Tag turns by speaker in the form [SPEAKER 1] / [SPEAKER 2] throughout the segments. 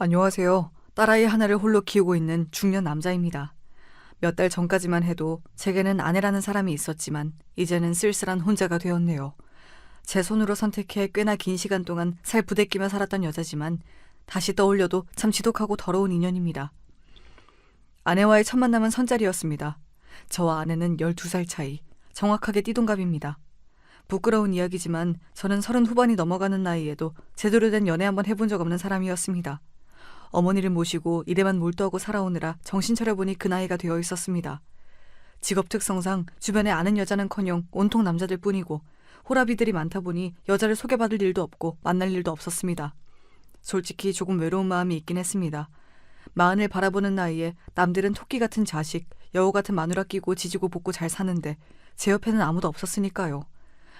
[SPEAKER 1] 안녕하세요. 딸아이 하나를 홀로 키우고 있는 중년 남자입니다. 몇 달 전까지만 해도 제게는 아내라는 사람이 있었지만 이제는 쓸쓸한 혼자가 되었네요. 제 손으로 선택해 꽤나 긴 시간 동안 살 부대끼며 살았던 여자지만 다시 떠올려도 참 지독하고 더러운 인연입니다. 아내와의 첫 만남은 선짜리였습니다. 저와 아내는 12살 차이, 정확하게 띠동갑입니다. 부끄러운 이야기지만 저는 30 후반이 넘어가는 나이에도 제대로 된 연애 한번 해본 적 없는 사람이었습니다. 어머니를 모시고 일에만 몰두하고 살아오느라 정신 차려보니 그 나이가 되어 있었습니다. 직업 특성상 주변에 아는 여자는커녕 온통 남자들 뿐이고 호라비들이 많다 보니 여자를 소개받을 일도 없고 만날 일도 없었습니다. 솔직히 조금 외로운 마음이 있긴 했습니다. 마흔을 바라보는 나이에 남들은 토끼 같은 자식, 여우 같은 마누라 끼고 지지고 볶고 잘 사는데 제 옆에는 아무도 없었으니까요.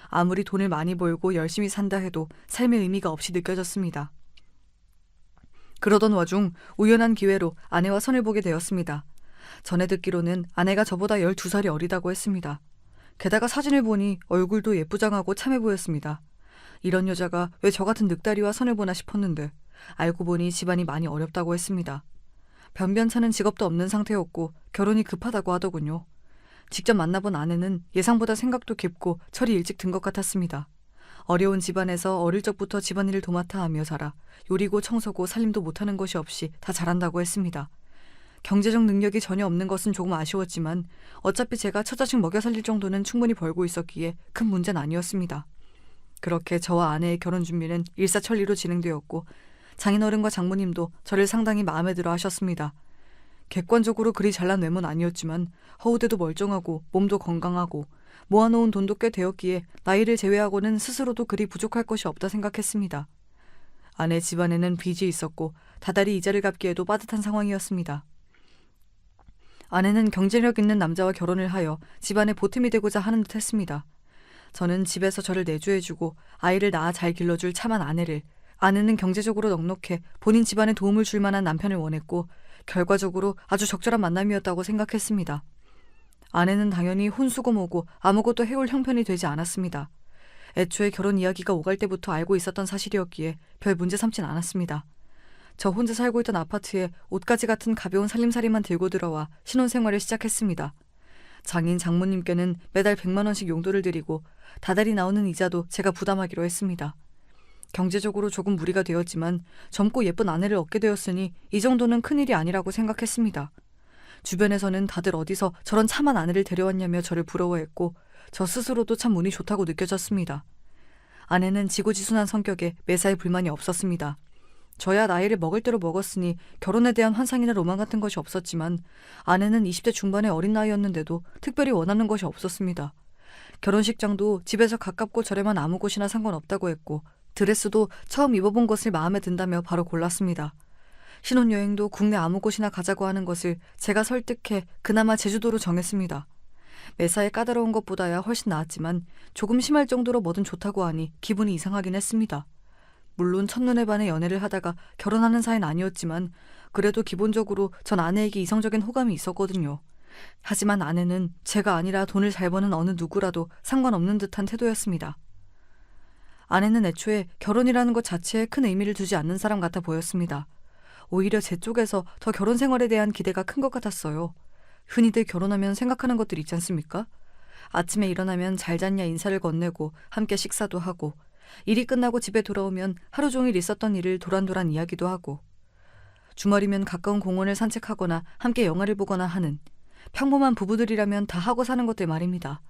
[SPEAKER 1] 아무리 돈을 많이 벌고 열심히 산다 해도 삶의 의미가 없이 느껴졌습니다. 그러던 와중 우연한 기회로 아내와 선을 보게 되었습니다. 전에 듣기로는 아내가 저보다 12살이 어리다고 했습니다. 게다가 사진을 보니 얼굴도 예쁘장하고 참해 보였습니다. 이런 여자가 왜 저 같은 늑다리와 선을 보나 싶었는데 알고 보니 집안이 많이 어렵다고 했습니다. 변변찮은 직업도 없는 상태였고 결혼이 급하다고 하더군요. 직접 만나본 아내는 예상보다 생각도 깊고 철이 일찍 든 것 같았습니다. 어려운 집안에서 어릴 적부터 집안일을 도맡아 하며 자라 요리고 청소고 살림도 못하는 것이 없이 다 잘한다고 했습니다. 경제적 능력이 전혀 없는 것은 조금 아쉬웠지만 어차피 제가 처자식 먹여 살릴 정도는 충분히 벌고 있었기에 큰 문제는 아니었습니다. 그렇게 저와 아내의 결혼 준비는 일사천리로 진행되었고 장인어른과 장모님도 저를 상당히 마음에 들어 하셨습니다. 객관적으로 그리 잘난 외모는 아니었지만 허우대도 멀쩡하고 몸도 건강하고 모아놓은 돈도 꽤 되었기에 나이를 제외하고는 스스로도 그리 부족할 것이 없다 생각했습니다. 아내 집안에는 빚이 있었고 다달이 이자를 갚기에도 빠듯한 상황이었습니다. 아내는 경제력 있는 남자와 결혼을 하여 집안에 보탬이 되고자 하는 듯 했습니다. 저는 집에서 저를 내조해주고 아이를 낳아 잘 길러줄 참한 아내는 경제적으로 넉넉해 본인 집안에 도움을 줄 만한 남편을 원했고 결과적으로 아주 적절한 만남이었다고 생각했습니다. 아내는 당연히 혼수고모고 아무것도 해올 형편이 되지 않았습니다. 애초에 결혼 이야기가 오갈 때부터 알고 있었던 사실이었기에 별 문제 삼진 않았습니다. 저 혼자 살고 있던 아파트에 옷가지 같은 가벼운 살림살이만 들고 들어와 신혼생활을 시작했습니다. 장인 장모님께는 매달 100만 원씩 용돈을 드리고 다달이 나오는 이자도 제가 부담하기로 했습니다. 경제적으로 조금 무리가 되었지만 젊고 예쁜 아내를 얻게 되었으니 이 정도는 큰일이 아니라고 생각했습니다. 주변에서는 다들 어디서 저런 참한 아내를 데려왔냐며 저를 부러워했고 저 스스로도 참 운이 좋다고 느껴졌습니다. 아내는 지고지순한 성격에 매사에 불만이 없었습니다. 저야 나이를 먹을 대로 먹었으니 결혼에 대한 환상이나 로망 같은 것이 없었지만 아내는 20대 중반의 어린 나이였는데도 특별히 원하는 것이 없었습니다. 결혼식장도 집에서 가깝고 저렴한 아무 곳이나 상관없다고 했고 드레스도 처음 입어본 것을 마음에 든다며 바로 골랐습니다. 신혼여행도 국내 아무 곳이나 가자고 하는 것을 제가 설득해 그나마 제주도로 정했습니다. 매사에 까다로운 것보다야 훨씬 나았지만 조금 심할 정도로 뭐든 좋다고 하니 기분이 이상하긴 했습니다. 물론 첫눈에 반해 연애를 하다가 결혼하는 사이는 아니었지만 그래도 기본적으로 전 아내에게 이성적인 호감이 있었거든요. 하지만 아내는 제가 아니라 돈을 잘 버는 어느 누구라도 상관없는 듯한 태도였습니다. 아내는 애초에 결혼이라는 것 자체에 큰 의미를 두지 않는 사람 같아 보였습니다. 오히려 제 쪽에서 더 결혼 생활에 대한 기대가 큰 것 같았어요. 흔히들 결혼하면 생각하는 것들 있지 않습니까? 아침에 일어나면 잘 잤냐 인사를 건네고 함께 식사도 하고 일이 끝나고 집에 돌아오면 하루 종일 있었던 일을 도란도란 이야기도 하고 주말이면 가까운 공원을 산책하거나 함께 영화를 보거나 하는 평범한 부부들이라면 다 하고 사는 것들 말입니다.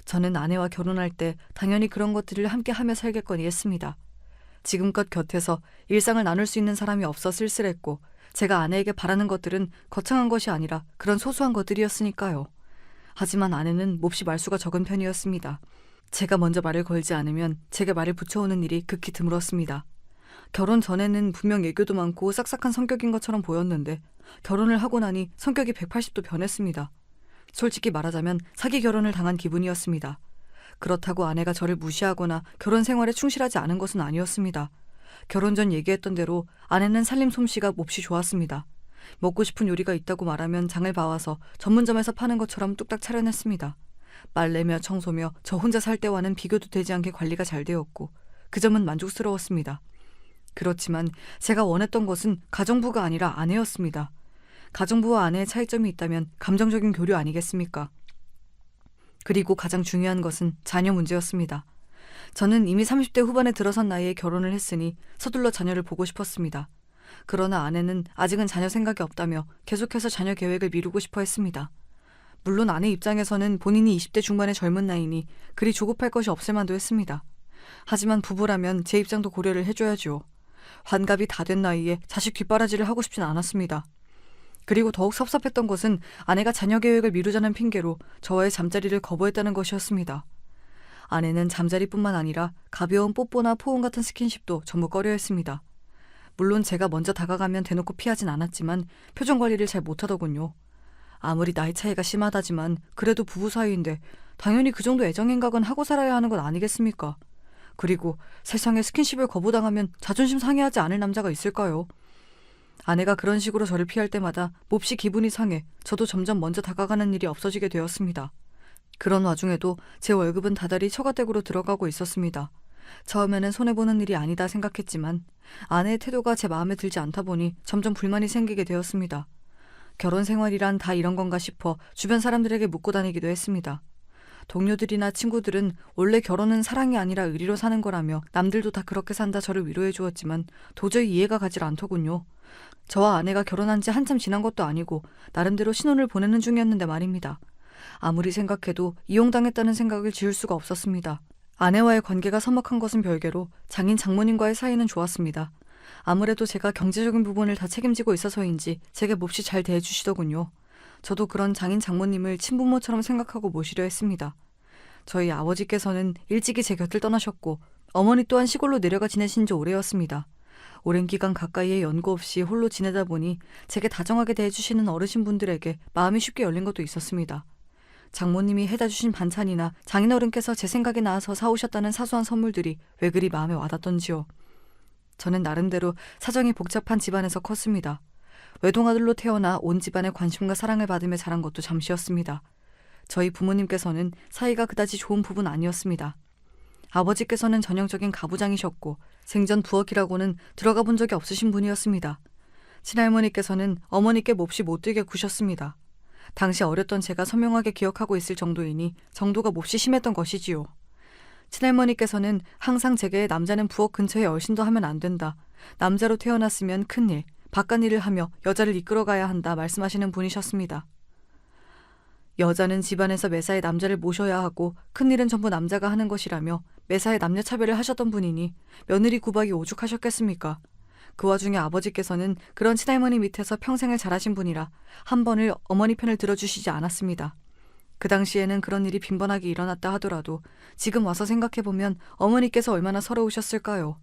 [SPEAKER 1] 저는 아내와 결혼할 때 당연히 그런 것들을 함께 하며 살겠거니 했습니다. 지금껏 곁에서 일상을 나눌 수 있는 사람이 없어 쓸쓸했고 제가 아내에게 바라는 것들은 거창한 것이 아니라 그런 소소한 것들이었으니까요. 하지만 아내는 몹시 말수가 적은 편이었습니다. 제가 먼저 말을 걸지 않으면 제게 말을 붙여오는 일이 극히 드물었습니다. 결혼 전에는 분명 애교도 많고 싹싹한 성격인 것처럼 보였는데 결혼을 하고 나니 성격이 180도 변했습니다. 솔직히 말하자면 사기 결혼을 당한 기분이었습니다. 그렇다고 아내가 저를 무시하거나 결혼 생활에 충실하지 않은 것은 아니었습니다. 결혼 전 얘기했던 대로 아내는 살림 솜씨가 몹시 좋았습니다. 먹고 싶은 요리가 있다고 말하면 장을 봐와서 전문점에서 파는 것처럼 뚝딱 차려냈습니다. 빨래며 청소며 저 혼자 살 때와는 비교도 되지 않게 관리가 잘 되었고 그 점은 만족스러웠습니다. 그렇지만 제가 원했던 것은 가정부가 아니라 아내였습니다. 가정부와 아내의 차이점이 있다면 감정적인 교류 아니겠습니까? 그리고 가장 중요한 것은 자녀 문제였습니다. 저는 이미 30대 후반에 들어선 나이에 결혼을 했으니 서둘러 자녀를 보고 싶었습니다. 그러나 아내는 아직은 자녀 생각이 없다며 계속해서 자녀 계획을 미루고 싶어 했습니다. 물론 아내 입장에서는 본인이 20대 중반의 젊은 나이니 그리 조급할 것이 없을 만도 했습니다. 하지만 부부라면 제 입장도 고려를 해줘야죠. 환갑이 다 된 나이에 자식 뒷바라지를 하고 싶진 않았습니다. 그리고 더욱 섭섭했던 것은 아내가 자녀 계획을 미루자는 핑계로 저와의 잠자리를 거부했다는 것이었습니다. 아내는 잠자리뿐만 아니라 가벼운 뽀뽀나 포옹 같은 스킨십도 전부 꺼려했습니다. 물론 제가 먼저 다가가면 대놓고 피하진 않았지만 표정 관리를 잘 못하더군요. 아무리 나이 차이가 심하다지만 그래도 부부 사이인데 당연히 그 정도 애정행각은 하고 살아야 하는 건 아니겠습니까? 그리고 세상에 스킨십을 거부당하면 자존심 상해하지 않을 남자가 있을까요? 아내가 그런 식으로 저를 피할 때마다 몹시 기분이 상해 저도 점점 먼저 다가가는 일이 없어지게 되었습니다. 그런 와중에도 제 월급은 다달이 처가댁으로 들어가고 있었습니다. 처음에는 손해보는 일이 아니다 생각했지만 아내의 태도가 제 마음에 들지 않다 보니 점점 불만이 생기게 되었습니다. 결혼 생활이란 다 이런 건가 싶어 주변 사람들에게 묻고 다니기도 했습니다. 동료들이나 친구들은 원래 결혼은 사랑이 아니라 의리로 사는 거라며 남들도 다 그렇게 산다 저를 위로해 주었지만 도저히 이해가 가질 않더군요. 저와 아내가 결혼한 지 한참 지난 것도 아니고 나름대로 신혼을 보내는 중이었는데 말입니다. 아무리 생각해도 이용당했다는 생각을 지울 수가 없었습니다. 아내와의 관계가 서먹한 것은 별개로 장인 장모님과의 사이는 좋았습니다. 아무래도 제가 경제적인 부분을 다 책임지고 있어서인지 제게 몹시 잘 대해주시더군요. 저도 그런 장인 장모님을 친부모처럼 생각하고 모시려 했습니다. 저희 아버지께서는 일찍이 제 곁을 떠나셨고 어머니 또한 시골로 내려가 지내신 지 오래였습니다. 오랜 기간 가까이에 연고 없이 홀로 지내다 보니 제게 다정하게 대해주시는 어르신분들에게 마음이 쉽게 열린 것도 있었습니다. 장모님이 해다 주신 반찬이나 장인어른께서 제 생각이 나서 사오셨다는 사소한 선물들이 왜 그리 마음에 와닿던지요. 저는 나름대로 사정이 복잡한 집안에서 컸습니다. 외동아들로 태어나 온 집안의 관심과 사랑을 받으며 자란 것도 잠시였습니다. 저희 부모님께서는 사이가 그다지 좋은 부부는 아니었습니다. 아버지께서는 전형적인 가부장이셨고 생전 부엌이라고는 들어가 본 적이 없으신 분이었습니다. 친할머니께서는 어머니께 몹시 못되게 구셨습니다. 당시 어렸던 제가 선명하게 기억하고 있을 정도이니 정도가 몹시 심했던 것이지요. 친할머니께서는 항상 제게 남자는 부엌 근처에 얼씬도 하면 안 된다. 남자로 태어났으면 큰일, 바깥일을 하며 여자를 이끌어가야 한다 말씀하시는 분이셨습니다. 여자는 집안에서 매사에 남자를 모셔야 하고 큰일은 전부 남자가 하는 것이라며 매사에 남녀 차별을 하셨던 분이니 며느리 구박이 오죽하셨겠습니까? 그 와중에 아버지께서는 그런 친할머니 밑에서 평생을 자라신 분이라 한 번을 어머니 편을 들어주시지 않았습니다. 그 당시에는 그런 일이 빈번하게 일어났다 하더라도 지금 와서 생각해보면 어머니께서 얼마나 서러우셨을까요?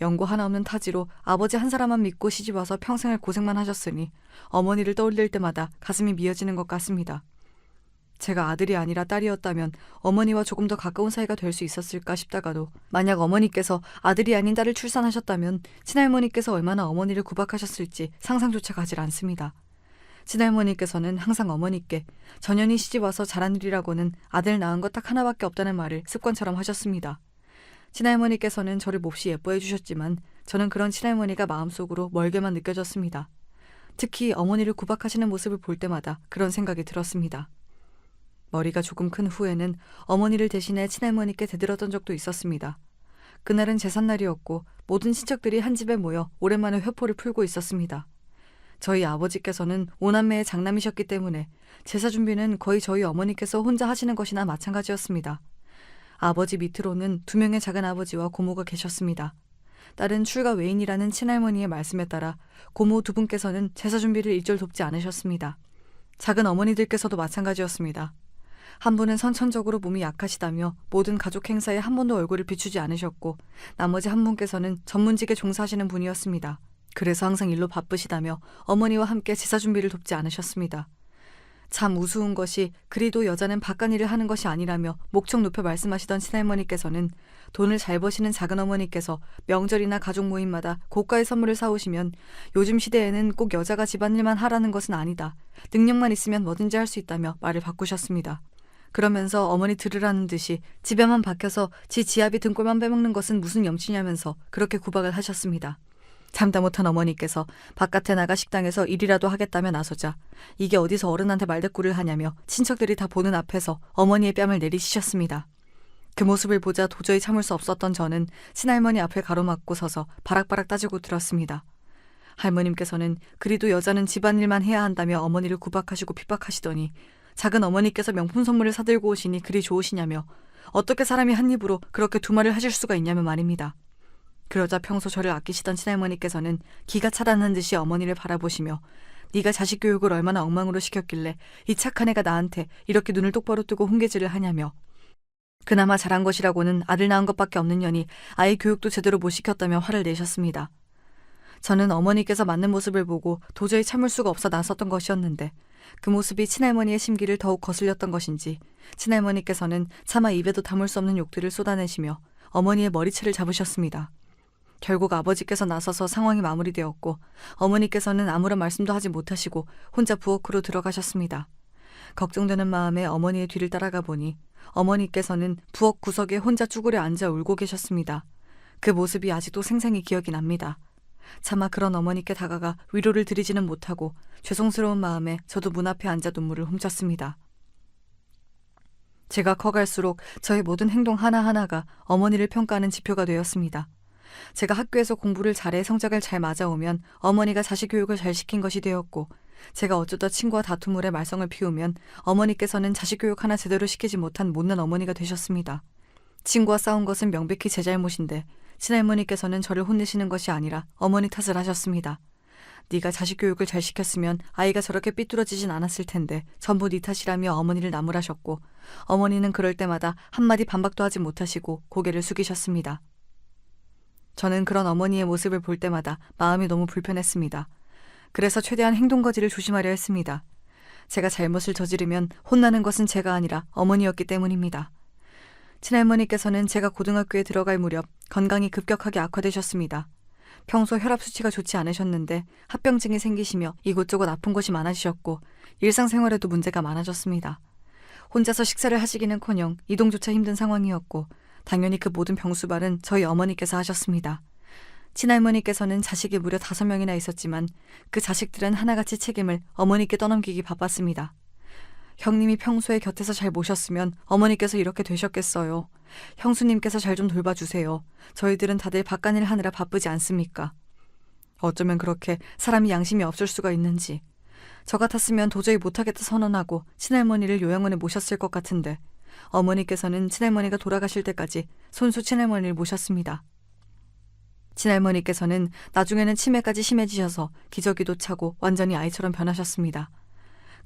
[SPEAKER 1] 연고 하나 없는 타지로 아버지 한 사람만 믿고 시집와서 평생을 고생만 하셨으니 어머니를 떠올릴 때마다 가슴이 미어지는 것 같습니다. 제가 아들이 아니라 딸이었다면 어머니와 조금 더 가까운 사이가 될 수 있었을까 싶다가도 만약 어머니께서 아들이 아닌 딸을 출산하셨다면 친할머니께서 얼마나 어머니를 구박하셨을지 상상조차 가질 않습니다. 친할머니께서는 항상 어머니께 전현이 시집와서 잘한 일이라고는 아들 낳은 것 딱 하나밖에 없다는 말을 습관처럼 하셨습니다. 친할머니께서는 저를 몹시 예뻐해 주셨지만 저는 그런 친할머니가 마음속으로 멀게만 느껴졌습니다. 특히 어머니를 구박하시는 모습을 볼 때마다 그런 생각이 들었습니다. 머리가 조금 큰 후에는 어머니를 대신해 친할머니께 대들었던 적도 있었습니다. 그날은 제삿날이었고 모든 친척들이 한 집에 모여 오랜만에 회포를 풀고 있었습니다. 저희 아버지께서는 오남매의 장남이셨기 때문에 제사 준비는 거의 저희 어머니께서 혼자 하시는 것이나 마찬가지였습니다. 아버지 밑으로는 2명의 작은 아버지와 고모가 계셨습니다. 딸은 출가 외인이라는 친할머니의 말씀에 따라 고모 2분께서는 제사 준비를 일절 돕지 않으셨습니다. 작은 어머니들께서도 마찬가지였습니다. 한 분은 선천적으로 몸이 약하시다며 모든 가족 행사에 한 번도 얼굴을 비추지 않으셨고 나머지 한 분께서는 전문직에 종사하시는 분이었습니다. 그래서 항상 일로 바쁘시다며 어머니와 함께 제사 준비를 돕지 않으셨습니다. 참 우스운 것이 그리도 여자는 바깥일을 하는 것이 아니라며 목청 높여 말씀하시던 친할머니께서는 돈을 잘 버시는 작은어머니께서 명절이나 가족 모임마다 고가의 선물을 사오시면 요즘 시대에는 꼭 여자가 집안일만 하라는 것은 아니다. 능력만 있으면 뭐든지 할 수 있다며 말을 바꾸셨습니다. 그러면서 어머니 들으라는 듯이 집에만 박혀서 지압이 등골만 빼먹는 것은 무슨 염치냐면서 그렇게 구박을 하셨습니다. 참다 못한 어머니께서 바깥에 나가 식당에서 일이라도 하겠다며 나서자 이게 어디서 어른한테 말대꾸를 하냐며 친척들이 다 보는 앞에서 어머니의 뺨을 내리치셨습니다. 그 모습을 보자 도저히 참을 수 없었던 저는 친할머니 앞을 가로막고 서서 바락바락 따지고 들었습니다. 할머님께서는 그리도 여자는 집안일만 해야 한다며 어머니를 구박하시고 핍박하시더니 작은 어머니께서 명품 선물을 사들고 오시니 그리 좋으시냐며 어떻게 사람이 한 입으로 그렇게 두 말을 하실 수가 있냐며 말입니다. 그러자 평소 저를 아끼시던 친할머니께서는 기가 차단한 듯이 어머니를 바라보시며 네가 자식 교육을 얼마나 엉망으로 시켰길래 이 착한 애가 나한테 이렇게 눈을 똑바로 뜨고 훈계질을 하냐며 그나마 잘한 것이라고는 아들 낳은 것밖에 없는 년이 아이 교육도 제대로 못 시켰다며 화를 내셨습니다. 저는 어머니께서 맞는 모습을 보고 도저히 참을 수가 없어 나섰던 것이었는데 그 모습이 친할머니의 심기를 더욱 거슬렸던 것인지 친할머니께서는 차마 입에도 담을 수 없는 욕들을 쏟아내시며 어머니의 머리채를 잡으셨습니다. 결국 아버지께서 나서서 상황이 마무리되었고 어머니께서는 아무런 말씀도 하지 못하시고 혼자 부엌으로 들어가셨습니다. 걱정되는 마음에 어머니의 뒤를 따라가 보니 어머니께서는 부엌 구석에 혼자 쭈그려 앉아 울고 계셨습니다. 그 모습이 아직도 생생히 기억이 납니다. 차마 그런 어머니께 다가가 위로를 드리지는 못하고 죄송스러운 마음에 저도 문 앞에 앉아 눈물을 훔쳤습니다. 제가 커갈수록 저의 모든 행동 하나하나가 어머니를 평가하는 지표가 되었습니다. 제가 학교에서 공부를 잘해 성적을 잘 맞아오면 어머니가 자식 교육을 잘 시킨 것이 되었고 제가 어쩌다 친구와 다툼을 해 말썽을 피우면 어머니께서는 자식 교육 하나 제대로 시키지 못한 못난 어머니가 되셨습니다. 친구와 싸운 것은 명백히 제 잘못인데 친할머니께서는 저를 혼내시는 것이 아니라 어머니 탓을 하셨습니다. 네가 자식 교육을 잘 시켰으면 아이가 저렇게 삐뚤어지진 않았을 텐데 전부 네 탓이라며 어머니를 나무라셨고 어머니는 그럴 때마다 한마디 반박도 하지 못하시고 고개를 숙이셨습니다. 저는 그런 어머니의 모습을 볼 때마다 마음이 너무 불편했습니다. 그래서 최대한 행동 거지를 조심하려 했습니다. 제가 잘못을 저지르면 혼나는 것은 제가 아니라 어머니였기 때문입니다. 친할머니께서는 제가 고등학교에 들어갈 무렵 건강이 급격하게 악화되셨습니다. 평소 혈압 수치가 좋지 않으셨는데 합병증이 생기시며 이곳저곳 아픈 곳이 많아지셨고 일상생활에도 문제가 많아졌습니다. 혼자서 식사를 하시기는커녕 이동조차 힘든 상황이었고 당연히 그 모든 병수발은 저희 어머니께서 하셨습니다. 친할머니께서는 자식이 무려 5명이나 있었지만 그 자식들은 하나같이 책임을 어머니께 떠넘기기 바빴습니다. 형님이 평소에 곁에서 잘 모셨으면 어머니께서 이렇게 되셨겠어요. 형수님께서 잘 좀 돌봐주세요. 저희들은 다들 바깥일 하느라 바쁘지 않습니까? 어쩌면 그렇게 사람이 양심이 없을 수가 있는지. 저 같았으면 도저히 못하겠다 선언하고 친할머니를 요양원에 모셨을 것 같은데 어머니께서는 친할머니가 돌아가실 때까지 손수 친할머니를 모셨습니다. 친할머니께서는 나중에는 치매까지 심해지셔서 기저귀도 차고 완전히 아이처럼 변하셨습니다.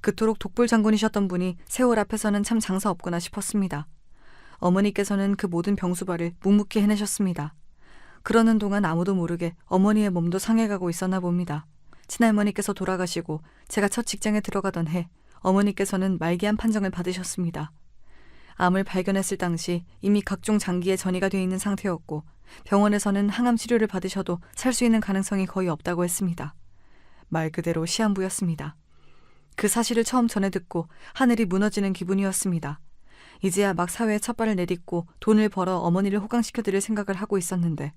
[SPEAKER 1] 그토록 독불 장군이셨던 분이 세월 앞에서는 참 장사 없구나 싶었습니다. 어머니께서는 그 모든 병수발을 묵묵히 해내셨습니다. 그러는 동안 아무도 모르게 어머니의 몸도 상해가고 있었나 봅니다. 친할머니께서 돌아가시고 제가 첫 직장에 들어가던 해 어머니께서는 말기암 판정을 받으셨습니다. 암을 발견했을 당시 이미 각종 장기에 전이가 되어 있는 상태였고 병원에서는 항암 치료를 받으셔도 살 수 있는 가능성이 거의 없다고 했습니다. 말 그대로 시한부였습니다. 그 사실을 처음 전해 듣고 하늘이 무너지는 기분이었습니다. 이제야 막 사회에 첫 발을 내딛고 돈을 벌어 어머니를 호강시켜드릴 생각을 하고 있었는데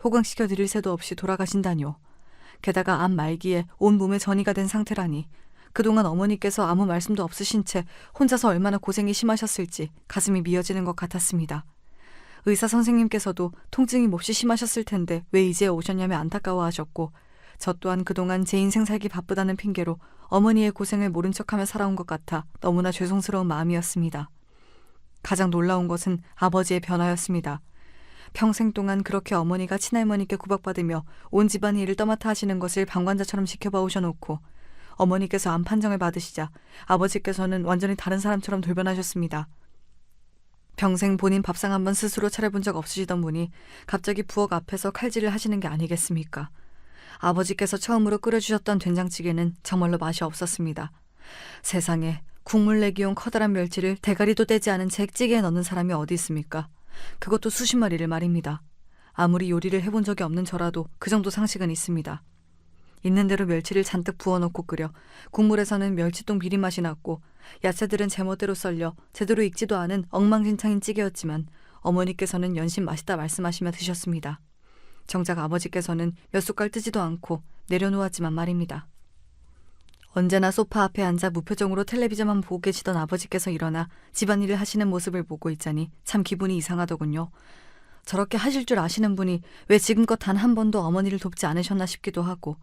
[SPEAKER 1] 호강시켜드릴 새도 없이 돌아가신다뇨. 게다가 암 말기에 온 몸에 전이가 된 상태라니 그동안 어머니께서 아무 말씀도 없으신 채 혼자서 얼마나 고생이 심하셨을지 가슴이 미어지는 것 같았습니다. 의사 선생님께서도 통증이 몹시 심하셨을 텐데 왜 이제 오셨냐며 안타까워하셨고 저 또한 그동안 제 인생 살기 바쁘다는 핑계로 어머니의 고생을 모른 척하며 살아온 것 같아 너무나 죄송스러운 마음이었습니다. 가장 놀라운 것은 아버지의 변화였습니다. 평생 동안 그렇게 어머니가 친할머니께 구박받으며 온 집안의 일을 떠맡아 하시는 것을 방관자처럼 지켜봐 오셔놓고 어머니께서 암 판정을 받으시자 아버지께서는 완전히 다른 사람처럼 돌변하셨습니다. 평생 본인 밥상 한번 스스로 차려본 적 없으시던 분이 갑자기 부엌 앞에서 칼질을 하시는 게 아니겠습니까? 아버지께서 처음으로 끓여주셨던 된장찌개는 정말로 맛이 없었습니다. 세상에 국물 내기용 커다란 멸치를 대가리도 떼지 않은 채 찌개에 넣는 사람이 어디 있습니까? 그것도 수십 마리를 말입니다. 아무리 요리를 해본 적이 없는 저라도 그 정도 상식은 있습니다. 있는 대로 멸치를 잔뜩 부어놓고 끓여 국물에서는 멸치똥 비린맛이 났고 야채들은 제멋대로 썰려 제대로 익지도 않은 엉망진창인 찌개였지만 어머니께서는 연신 맛있다 말씀하시며 드셨습니다. 정작 아버지께서는 몇 숟갈 뜨지도 않고 내려놓았지만 말입니다. 언제나 소파 앞에 앉아 무표정으로 텔레비전만 보고 계시던 아버지께서 일어나 집안일을 하시는 모습을 보고 있자니 참 기분이 이상하더군요. 저렇게 하실 줄 아시는 분이 왜 지금껏 단 한 번도 어머니를 돕지 않으셨나 싶기도 하고,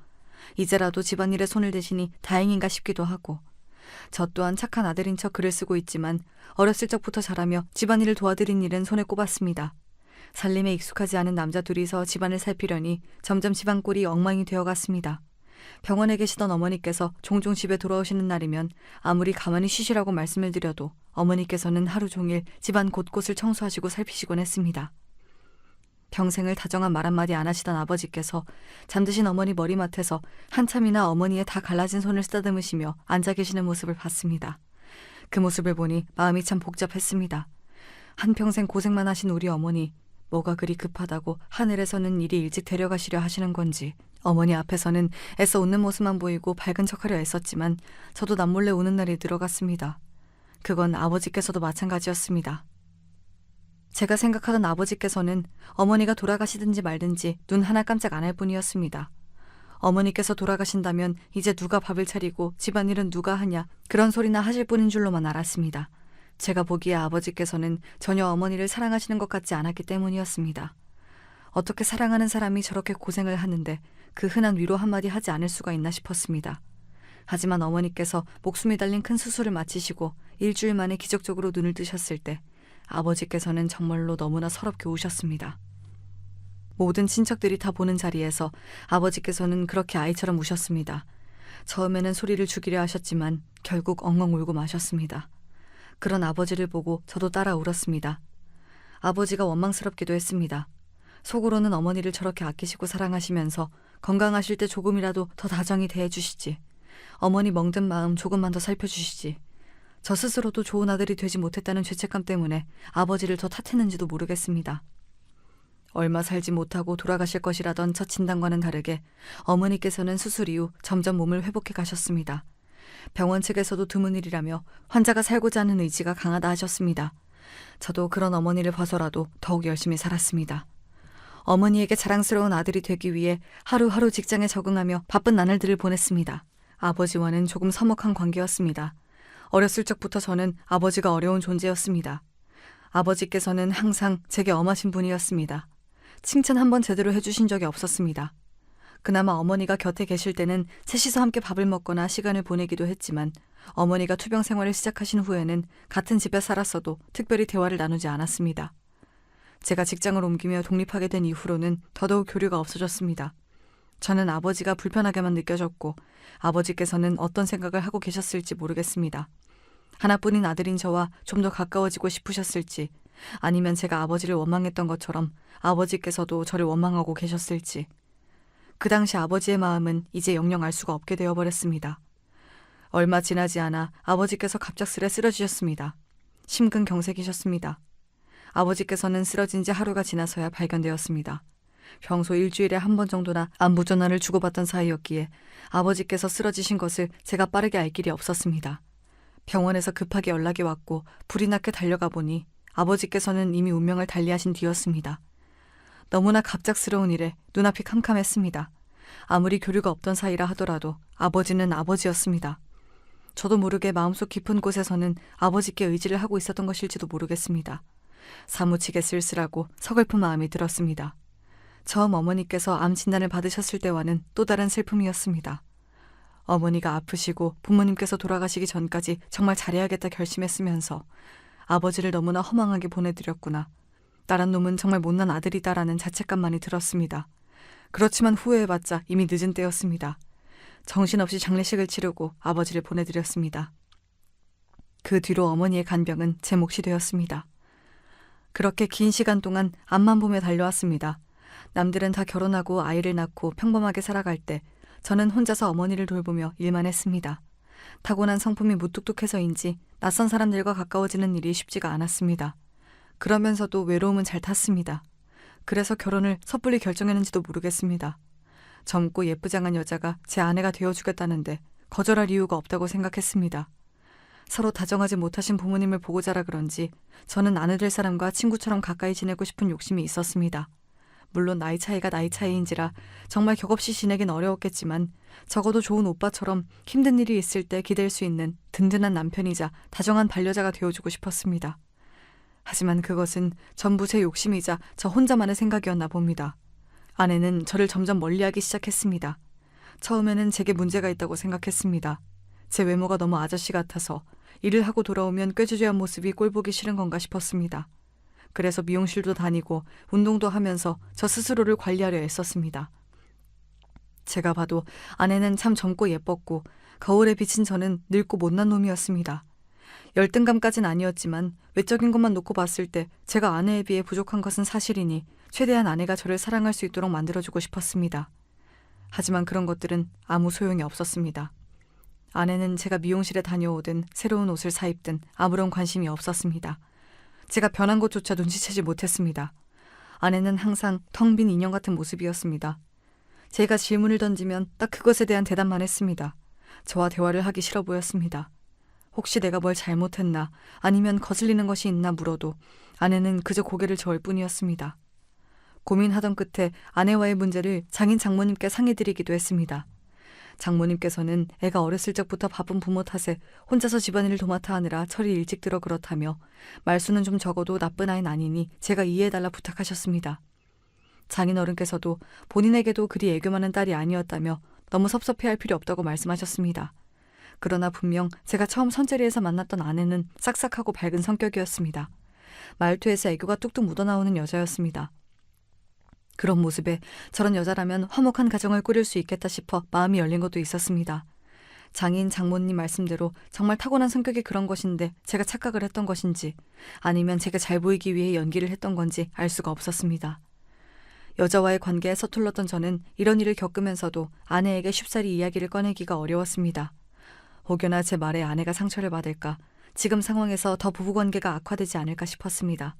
[SPEAKER 1] 이제라도 집안일에 손을 대시니 다행인가 싶기도 하고, 저 또한 착한 아들인 척 글을 쓰고 있지만 어렸을 적부터 자라며 집안일을 도와드린 일은 손에 꼽았습니다. 살림에 익숙하지 않은 남자 둘이서 집안을 살피려니 점점 집안 꼴이 엉망이 되어갔습니다. 병원에 계시던 어머니께서 종종 집에 돌아오시는 날이면 아무리 가만히 쉬시라고 말씀을 드려도 어머니께서는 하루 종일 집안 곳곳을 청소하시고 살피시곤 했습니다. 평생을 다정한 말 한마디 안 하시던 아버지께서 잠드신 어머니 머리맡에서 한참이나 어머니의 다 갈라진 손을 쓰다듬으시며 앉아 계시는 모습을 봤습니다. 그 모습을 보니 마음이 참 복잡했습니다. 한평생 고생만 하신 우리 어머니, 뭐가 그리 급하다고 하늘에서는 이리 일찍 데려가시려 하시는 건지, 어머니 앞에서는 애써 웃는 모습만 보이고 밝은 척하려 애썼지만 저도 남몰래 우는 날이 들어갔습니다. 그건 아버지께서도 마찬가지였습니다. 제가 생각하던 아버지께서는 어머니가 돌아가시든지 말든지 눈 하나 깜짝 안 할 뿐이었습니다. 어머니께서 돌아가신다면 이제 누가 밥을 차리고 집안일은 누가 하냐, 그런 소리나 하실 뿐인 줄로만 알았습니다. 제가 보기에 아버지께서는 전혀 어머니를 사랑하시는 것 같지 않았기 때문이었습니다. 어떻게 사랑하는 사람이 저렇게 고생을 하는데 그 흔한 위로 한마디 하지 않을 수가 있나 싶었습니다. 하지만 어머니께서 목숨이 달린 큰 수술을 마치시고 일주일 만에 기적적으로 눈을 뜨셨을 때 아버지께서는 정말로 너무나 서럽게 우셨습니다. 모든 친척들이 다 보는 자리에서 아버지께서는 그렇게 아이처럼 우셨습니다. 처음에는 소리를 죽이려 하셨지만 결국 엉엉 울고 마셨습니다. 그런 아버지를 보고 저도 따라 울었습니다. 아버지가 원망스럽기도 했습니다. 속으로는 어머니를 저렇게 아끼시고 사랑하시면서 건강하실 때 조금이라도 더 다정히 대해주시지, 어머니 멍든 마음 조금만 더 살펴주시지, 저 스스로도 좋은 아들이 되지 못했다는 죄책감 때문에 아버지를 더 탓했는지도 모르겠습니다. 얼마 살지 못하고 돌아가실 것이라던 첫 진단과는 다르게 어머니께서는 수술 이후 점점 몸을 회복해 가셨습니다. 병원 측에서도 드문 일이라며 환자가 살고자 하는 의지가 강하다 하셨습니다. 저도 그런 어머니를 봐서라도 더욱 열심히 살았습니다. 어머니에게 자랑스러운 아들이 되기 위해 하루하루 직장에 적응하며 바쁜 나날들을 보냈습니다. 아버지와는 조금 서먹한 관계였습니다. 어렸을 적부터 저는 아버지가 어려운 존재였습니다. 아버지께서는 항상 제게 엄하신 분이었습니다. 칭찬 한번 제대로 해주신 적이 없었습니다. 그나마 어머니가 곁에 계실 때는 셋이서 함께 밥을 먹거나 시간을 보내기도 했지만 어머니가 투병 생활을 시작하신 후에는 같은 집에 살았어도 특별히 대화를 나누지 않았습니다. 제가 직장을 옮기며 독립하게 된 이후로는 더더욱 교류가 없어졌습니다. 저는 아버지가 불편하게만 느껴졌고 아버지께서는 어떤 생각을 하고 계셨을지 모르겠습니다. 하나뿐인 아들인 저와 좀 더 가까워지고 싶으셨을지, 아니면 제가 아버지를 원망했던 것처럼 아버지께서도 저를 원망하고 계셨을지. 그 당시 아버지의 마음은 이제 영영 알 수가 없게 되어버렸습니다. 얼마 지나지 않아 아버지께서 갑작스레 쓰러지셨습니다. 심근경색이셨습니다. 아버지께서는 쓰러진 지 하루가 지나서야 발견되었습니다. 평소 일주일에 한 번 정도나 안부 전화를 주고받던 사이였기에 아버지께서 쓰러지신 것을 제가 빠르게 알 길이 없었습니다. 병원에서 급하게 연락이 왔고 불이 나게 달려가 보니 아버지께서는 이미 운명을 달리하신 뒤였습니다. 너무나 갑작스러운 일에 눈앞이 캄캄했습니다. 아무리 교류가 없던 사이라 하더라도 아버지는 아버지였습니다. 저도 모르게 마음속 깊은 곳에서는 아버지께 의지를 하고 있었던 것일지도 모르겠습니다. 사무치게 쓸쓸하고 서글픈 마음이 들었습니다. 처음 어머니께서 암 진단을 받으셨을 때와는 또 다른 슬픔이었습니다. 어머니가 아프시고 부모님께서 돌아가시기 전까지 정말 잘해야겠다 결심했으면서 아버지를 너무나 허망하게 보내드렸구나. 나란 놈은 정말 못난 아들이다라는 자책감만이 들었습니다. 그렇지만 후회해봤자 이미 늦은 때였습니다. 정신없이 장례식을 치르고 아버지를 보내드렸습니다. 그 뒤로 어머니의 간병은 제 몫이 되었습니다. 그렇게 긴 시간 동안 앞만 보며 달려왔습니다. 남들은 다 결혼하고 아이를 낳고 평범하게 살아갈 때 저는 혼자서 어머니를 돌보며 일만 했습니다. 타고난 성품이 무뚝뚝해서인지 낯선 사람들과 가까워지는 일이 쉽지가 않았습니다. 그러면서도 외로움은 잘 탔습니다. 그래서 결혼을 섣불리 결정했는지도 모르겠습니다. 젊고 예쁘장한 여자가 제 아내가 되어주겠다는데 거절할 이유가 없다고 생각했습니다. 서로 다정하지 못하신 부모님을 보고 자라 그런지 저는 아내 될 사람과 친구처럼 가까이 지내고 싶은 욕심이 있었습니다. 물론 나이 차이가 나이 차이인지라 정말 격없이 지내긴 어려웠겠지만 적어도 좋은 오빠처럼 힘든 일이 있을 때 기댈 수 있는 든든한 남편이자 다정한 반려자가 되어주고 싶었습니다. 하지만 그것은 전부 제 욕심이자 저 혼자만의 생각이었나 봅니다. 아내는 저를 점점 멀리하기 시작했습니다. 처음에는 제게 문제가 있다고 생각했습니다. 제 외모가 너무 아저씨 같아서 일을 하고 돌아오면 꾀주저한 모습이 꼴보기 싫은 건가 싶었습니다. 그래서 미용실도 다니고 운동도 하면서 저 스스로를 관리하려 애썼습니다. 제가 봐도 아내는 참 젊고 예뻤고 거울에 비친 저는 늙고 못난 놈이었습니다. 열등감까진 아니었지만 외적인 것만 놓고 봤을 때 제가 아내에 비해 부족한 것은 사실이니 최대한 아내가 저를 사랑할 수 있도록 만들어주고 싶었습니다. 하지만 그런 것들은 아무 소용이 없었습니다. 아내는 제가 미용실에 다녀오든 새로운 옷을 사입든 아무런 관심이 없었습니다. 제가 변한 것조차 눈치채지 못했습니다. 아내는 항상 텅 빈 인형 같은 모습이었습니다. 제가 질문을 던지면 딱 그것에 대한 대답만 했습니다. 저와 대화를 하기 싫어 보였습니다. 혹시 내가 뭘 잘못했나 아니면 거슬리는 것이 있나 물어도 아내는 그저 고개를 저을 뿐이었습니다. 고민하던 끝에 아내와의 문제를 장인 장모님께 상의드리기도 했습니다. 장모님께서는 애가 어렸을 적부터 바쁜 부모 탓에 혼자서 집안일을 도맡아 하느라 철이 일찍 들어 그렇다며 말수는 좀 적어도 나쁜 아이는 아니니 제가 이해해달라 부탁하셨습니다. 장인어른께서도 본인에게도 그리 애교 많은 딸이 아니었다며 너무 섭섭해할 필요 없다고 말씀하셨습니다. 그러나 분명 제가 처음 선자리에서 만났던 아내는 싹싹하고 밝은 성격이었습니다. 말투에서 애교가 뚝뚝 묻어나오는 여자였습니다. 그런 모습에 저런 여자라면 화목한 가정을 꾸릴 수 있겠다 싶어 마음이 열린 것도 있었습니다. 장인 장모님 말씀대로 정말 타고난 성격이 그런 것인데 제가 착각을 했던 것인지 아니면 제가 잘 보이기 위해 연기를 했던 건지 알 수가 없었습니다. 여자와의 관계에 서툴렀던 저는 이런 일을 겪으면서도 아내에게 쉽사리 이야기를 꺼내기가 어려웠습니다. 혹여나 제 말에 아내가 상처를 받을까, 지금 상황에서 더 부부관계가 악화되지 않을까 싶었습니다.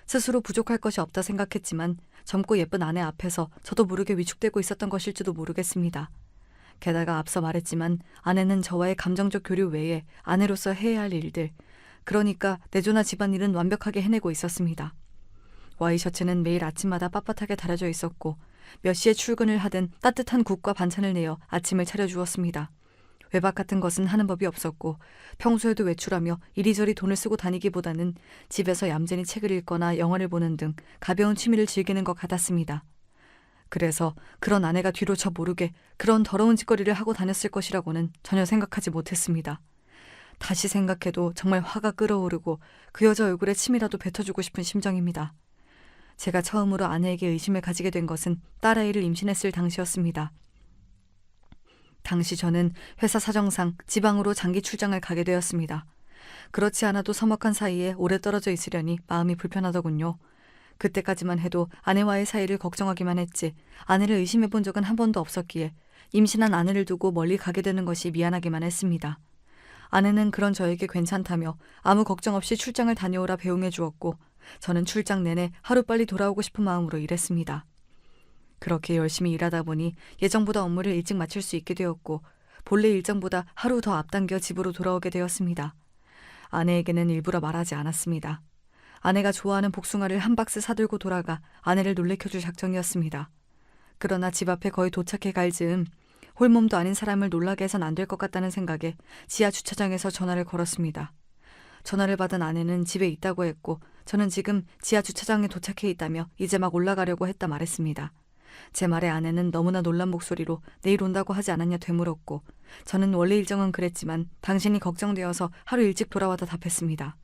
[SPEAKER 1] 스스로 부족할 것이 없다 생각했지만 젊고 예쁜 아내 앞에서 저도 모르게 위축되고 있었던 것일지도 모르겠습니다. 게다가 앞서 말했지만 아내는 저와의 감정적 교류 외에 아내로서 해야 할 일들, 그러니까 내조나 집안일은 완벽하게 해내고 있었습니다. 와이셔츠는 매일 아침마다 빳빳하게 달아져 있었고 몇 시에 출근을 하든 따뜻한 국과 반찬을 내어 아침을 차려주었습니다. 외박 같은 것은 하는 법이 없었고 평소에도 외출하며 이리저리 돈을 쓰고 다니기보다는 집에서 얌전히 책을 읽거나 영화를 보는 등 가벼운 취미를 즐기는 것 같았습니다. 그래서 그런 아내가 뒤로 저 모르게 그런 더러운 짓거리를 하고 다녔을 것이라고는 전혀 생각하지 못했습니다. 다시 생각해도 정말 화가 끓어오르고 그 여자 얼굴에 침이라도 뱉어주고 싶은 심정입니다. 제가 처음으로 아내에게 의심을 가지게 된 것은 딸아이를 임신했을 당시였습니다. 당시 저는 회사 사정상 지방으로 장기 출장을 가게 되었습니다. 그렇지 않아도 서먹한 사이에 오래 떨어져 있으려니 마음이 불편하더군요. 그때까지만 해도 아내와의 사이를 걱정하기만 했지 아내를 의심해 본 적은 한 번도 없었기에 임신한 아내를 두고 멀리 가게 되는 것이 미안하기만 했습니다. 아내는 그런 저에게 괜찮다며 아무 걱정 없이 출장을 다녀오라 배웅해 주었고 저는 출장 내내 하루빨리 돌아오고 싶은 마음으로 일했습니다. 그렇게 열심히 일하다 보니 예정보다 업무를 일찍 마칠 수 있게 되었고 본래 일정보다 하루 더 앞당겨 집으로 돌아오게 되었습니다. 아내에게는 일부러 말하지 않았습니다. 아내가 좋아하는 복숭아를 한 박스 사들고 돌아가 아내를 놀래켜줄 작정이었습니다. 그러나 집 앞에 거의 도착해 갈 즈음 홀몸도 아닌 사람을 놀라게 해선 안 될 것 같다는 생각에 지하 주차장에서 전화를 걸었습니다. 전화를 받은 아내는 집에 있다고 했고 저는 지금 지하 주차장에 도착해 있다며 이제 막 올라가려고 했다 말했습니다. 제 말에 아내는 너무나 놀란 목소리로 내일 온다고 하지 않았냐 되물었고 저는 원래 일정은 그랬지만 당신이 걱정되어서 하루 일찍 돌아와다 답했습니다.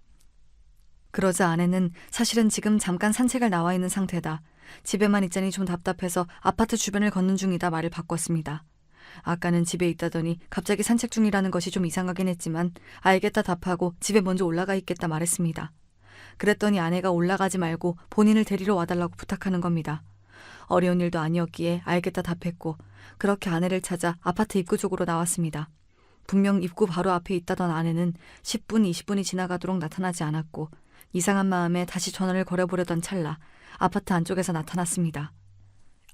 [SPEAKER 1] 그러자 아내는 사실은 지금 잠깐 산책을 나와 있는 상태다. 집에만 있자니 좀 답답해서 아파트 주변을 걷는 중이다 말을 바꿨습니다. 아까는 집에 있다더니 갑자기 산책 중이라는 것이 좀 이상하긴 했지만 알겠다 답하고 집에 먼저 올라가 있겠다 말했습니다. 그랬더니 아내가 올라가지 말고 본인을 데리러 와달라고 부탁하는 겁니다. 어려운 일도 아니었기에 알겠다 답했고 그렇게 아내를 찾아 아파트 입구 쪽으로 나왔습니다. 분명 입구 바로 앞에 있다던 아내는 10분, 20분이 지나가도록 나타나지 않았고 이상한 마음에 다시 전화를 걸어보려던 찰나 아파트 안쪽에서 나타났습니다.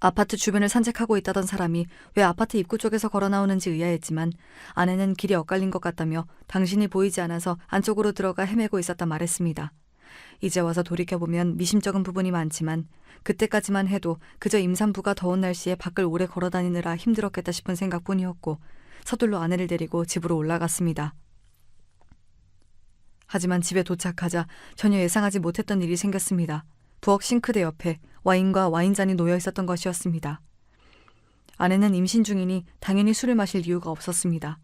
[SPEAKER 1] 아파트 주변을 산책하고 있다던 사람이 왜 아파트 입구 쪽에서 걸어 나오는지 의아했지만 아내는 길이 엇갈린 것 같다며 당신이 보이지 않아서 안쪽으로 들어가 헤매고 있었다 말했습니다. 이제 와서 돌이켜보면 미심쩍은 부분이 많지만 그때까지만 해도 그저 임산부가 더운 날씨에 밖을 오래 걸어다니느라 힘들었겠다 싶은 생각뿐이었고 서둘러 아내를 데리고 집으로 올라갔습니다. 하지만 집에 도착하자 전혀 예상하지 못했던 일이 생겼습니다. 부엌 싱크대 옆에 와인과 와인잔이 놓여 있었던 것이었습니다. 아내는 임신 중이니 당연히 술을 마실 이유가 없었습니다.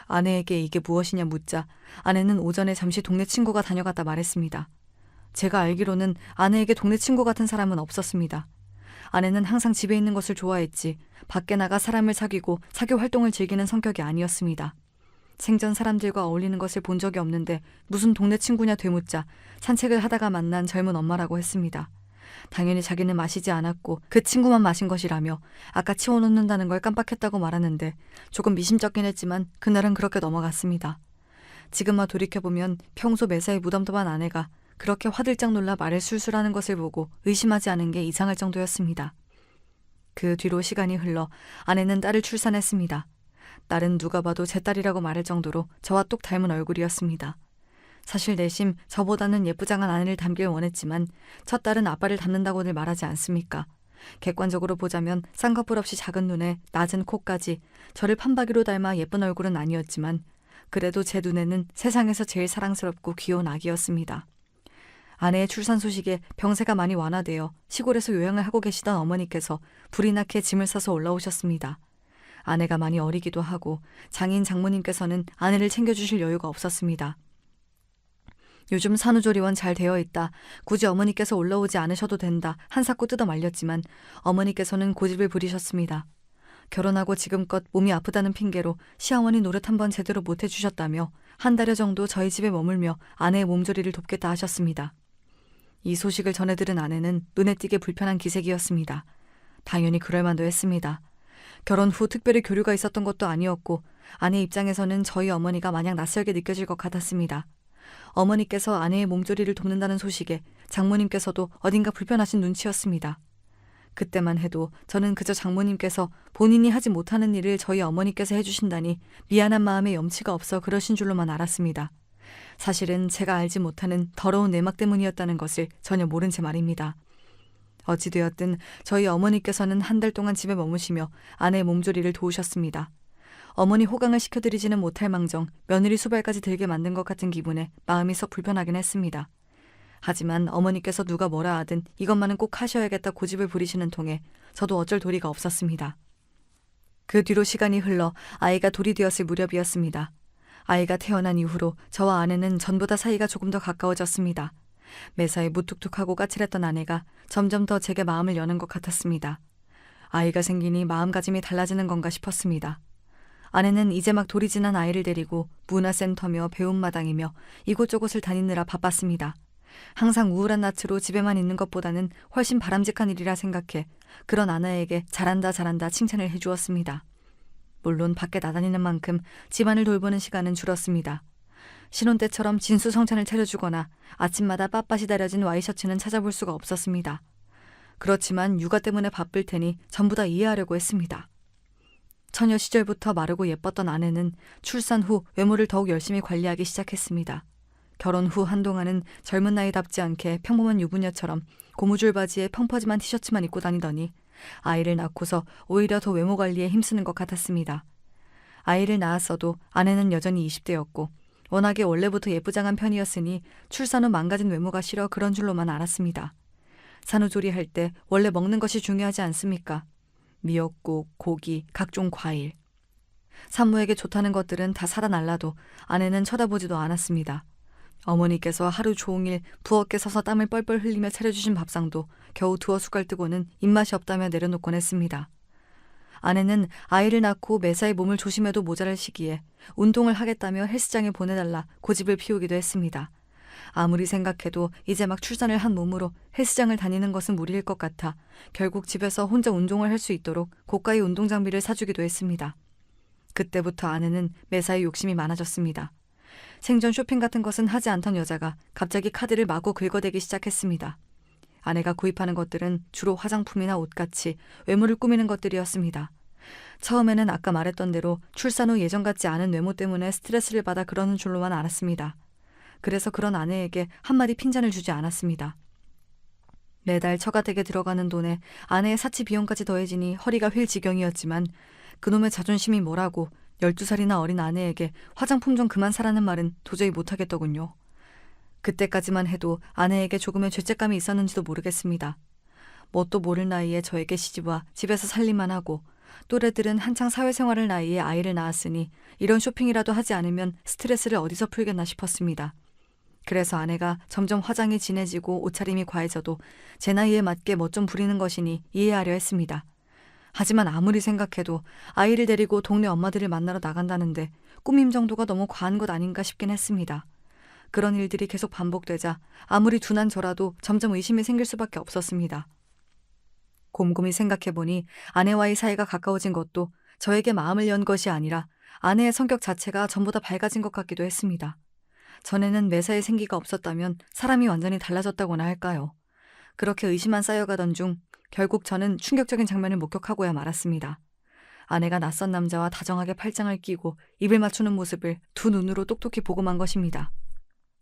[SPEAKER 1] 아내에게 이게 무엇이냐 묻자 아내는 오전에 잠시 동네 친구가 다녀갔다 말했습니다. 제가 알기로는 아내에게 동네 친구 같은 사람은 없었습니다. 아내는 항상 집에 있는 것을 좋아했지 밖에 나가 사람을 사귀고 사교 활동을 즐기는 성격이 아니었습니다. 생전 사람들과 어울리는 것을 본 적이 없는데 무슨 동네 친구냐 되묻자 산책을 하다가 만난 젊은 엄마라고 했습니다. 당연히 자기는 마시지 않았고 그 친구만 마신 것이라며 아까 치워놓는다는 걸 깜빡했다고 말하는데 조금 미심쩍긴 했지만 그날은 그렇게 넘어갔습니다. 지금 와 돌이켜보면 평소 매사에 무덤덤한 아내가 그렇게 화들짝 놀라 말을 술술하는 것을 보고 의심하지 않은 게 이상할 정도였습니다. 그 뒤로 시간이 흘러 아내는 딸을 출산했습니다. 딸은 누가 봐도 제 딸이라고 말할 정도로 저와 똑 닮은 얼굴이었습니다. 사실 내심 저보다는 예쁘장한 아내를 닮길 원했지만 첫 딸은 아빠를 닮는다고들 말하지 않습니까? 객관적으로 보자면 쌍꺼풀 없이 작은 눈에 낮은 코까지 저를 판박이로 닮아 예쁜 얼굴은 아니었지만 그래도 제 눈에는 세상에서 제일 사랑스럽고 귀여운 아기였습니다. 아내의 출산 소식에 병세가 많이 완화되어 시골에서 요양을 하고 계시던 어머니께서 불이 나게 짐을 싸서 올라오셨습니다. 아내가 많이 어리기도 하고 장인 장모님께서는 아내를 챙겨주실 여유가 없었습니다. 요즘 산후조리원 잘 되어 있다. 굳이 어머니께서 올라오지 않으셔도 된다. 한사코 뜯어 말렸지만 어머니께서는 고집을 부리셨습니다. 결혼하고 지금껏 몸이 아프다는 핑계로 시어머니 노릇 한번 제대로 못 해주셨다며 한 달여 정도 저희 집에 머물며 아내의 몸조리를 돕겠다 하셨습니다. 이 소식을 전해 들은 아내는 눈에 띄게 불편한 기색이었습니다. 당연히 그럴 만도 했습니다. 결혼 후 특별히 교류가 있었던 것도 아니었고 아내 입장에서는 저희 어머니가 마냥 낯설게 느껴질 것 같았습니다. 어머니께서 아내의 몸조리를 돕는다는 소식에 장모님께서도 어딘가 불편하신 눈치였습니다. 그때만 해도 저는 그저 장모님께서 본인이 하지 못하는 일을 저희 어머니께서 해주신다니 미안한 마음에 염치가 없어 그러신 줄로만 알았습니다. 사실은 제가 알지 못하는 더러운 내막 때문이었다는 것을 전혀 모른 채 말입니다. 어찌되었든 저희 어머니께서는 한 달 동안 집에 머무시며 아내의 몸조리를 도우셨습니다. 어머니 호강을 시켜드리지는 못할 망정 며느리 수발까지 들게 만든 것 같은 기분에 마음이 썩 불편하긴 했습니다. 하지만 어머니께서 누가 뭐라 하든 이것만은 꼭 하셔야겠다 고집을 부리시는 통에 저도 어쩔 도리가 없었습니다. 그 뒤로 시간이 흘러 아이가 돌이 되었을 무렵이었습니다. 아이가 태어난 이후로 저와 아내는 전보다 사이가 조금 더 가까워졌습니다. 매사에 무뚝뚝하고 까칠했던 아내가 점점 더 제게 마음을 여는 것 같았습니다. 아이가 생기니 마음가짐이 달라지는 건가 싶었습니다. 아내는 이제 막 돌이 지난 아이를 데리고 문화센터며 배움마당이며 이곳저곳을 다니느라 바빴습니다. 항상 우울한 낯으로 집에만 있는 것보다는 훨씬 바람직한 일이라 생각해 그런 아내에게 잘한다 잘한다 칭찬을 해주었습니다. 물론 밖에 나다니는 만큼 집안을 돌보는 시간은 줄었습니다. 신혼 때처럼 진수성찬을 차려주거나 아침마다 빳빳이 다려진 와이셔츠는 찾아볼 수가 없었습니다. 그렇지만 육아 때문에 바쁠 테니 전부 다 이해하려고 했습니다. 처녀 시절부터 마르고 예뻤던 아내는 출산 후 외모를 더욱 열심히 관리하기 시작했습니다. 결혼 후 한동안은 젊은 나이답지 않게 평범한 유부녀처럼 고무줄 바지에 펑퍼짐한 티셔츠만 입고 다니더니 아이를 낳고서 오히려 더 외모 관리에 힘쓰는 것 같았습니다. 아이를 낳았어도 아내는 여전히 20대였고 워낙에 원래부터 예쁘장한 편이었으니 출산 후 망가진 외모가 싫어 그런 줄로만 알았습니다. 산후조리할 때 원래 먹는 것이 중요하지 않습니까? 미역국, 고기, 각종 과일. 산모에게 좋다는 것들은 다 사다 날라도 아내는 쳐다보지도 않았습니다. 어머니께서 하루 종일 부엌에 서서 땀을 뻘뻘 흘리며 차려주신 밥상도 겨우 두어 숟갈 뜨고는 입맛이 없다며 내려놓곤 했습니다. 아내는 아이를 낳고 매사에 몸을 조심해도 모자랄 시기에 운동을 하겠다며 헬스장에 보내달라 고집을 피우기도 했습니다. 아무리 생각해도 이제 막 출산을 한 몸으로 헬스장을 다니는 것은 무리일 것 같아 결국 집에서 혼자 운동을 할 수 있도록 고가의 운동 장비를 사주기도 했습니다. 그때부터 아내는 매사에 욕심이 많아졌습니다. 생전 쇼핑 같은 것은 하지 않던 여자가 갑자기 카드를 마구 긁어대기 시작했습니다. 아내가 구입하는 것들은 주로 화장품이나 옷같이 외모를 꾸미는 것들이었습니다. 처음에는 아까 말했던 대로 출산 후 예전 같지 않은 외모 때문에 스트레스를 받아 그러는 줄로만 알았습니다. 그래서 그런 아내에게 한마디 핀잔을 주지 않았습니다. 매달 처가댁에 들어가는 돈에 아내의 사치 비용까지 더해지니 허리가 휠 지경이었지만 그놈의 자존심이 뭐라고 12살이나 어린 아내에게 화장품 좀 그만 사라는 말은 도저히 못하겠더군요. 그때까지만 해도 아내에게 조금의 죄책감이 있었는지도 모르겠습니다. 뭣도 모를 나이에 저에게 시집와 집에서 살림만 하고 또래들은 한창 사회생활을 나이에 아이를 낳았으니 이런 쇼핑이라도 하지 않으면 스트레스를 어디서 풀겠나 싶었습니다. 그래서 아내가 점점 화장이 진해지고 옷차림이 과해져도 제 나이에 맞게 멋 좀 부리는 것이니 이해하려 했습니다. 하지만 아무리 생각해도 아이를 데리고 동네 엄마들을 만나러 나간다는데 꾸밈 정도가 너무 과한 것 아닌가 싶긴 했습니다. 그런 일들이 계속 반복되자 아무리 둔한 저라도 점점 의심이 생길 수밖에 없었습니다. 곰곰이 생각해보니 아내와의 사이가 가까워진 것도 저에게 마음을 연 것이 아니라 아내의 성격 자체가 전보다 밝아진 것 같기도 했습니다. 전에는 매사에 생기가 없었다면 사람이 완전히 달라졌다고나 할까요? 그렇게 의심만 쌓여가던 중 결국 저는 충격적인 장면을 목격하고야 말았습니다. 아내가 낯선 남자와 다정하게 팔짱을 끼고 입을 맞추는 모습을 두 눈으로 똑똑히 보고만 것입니다.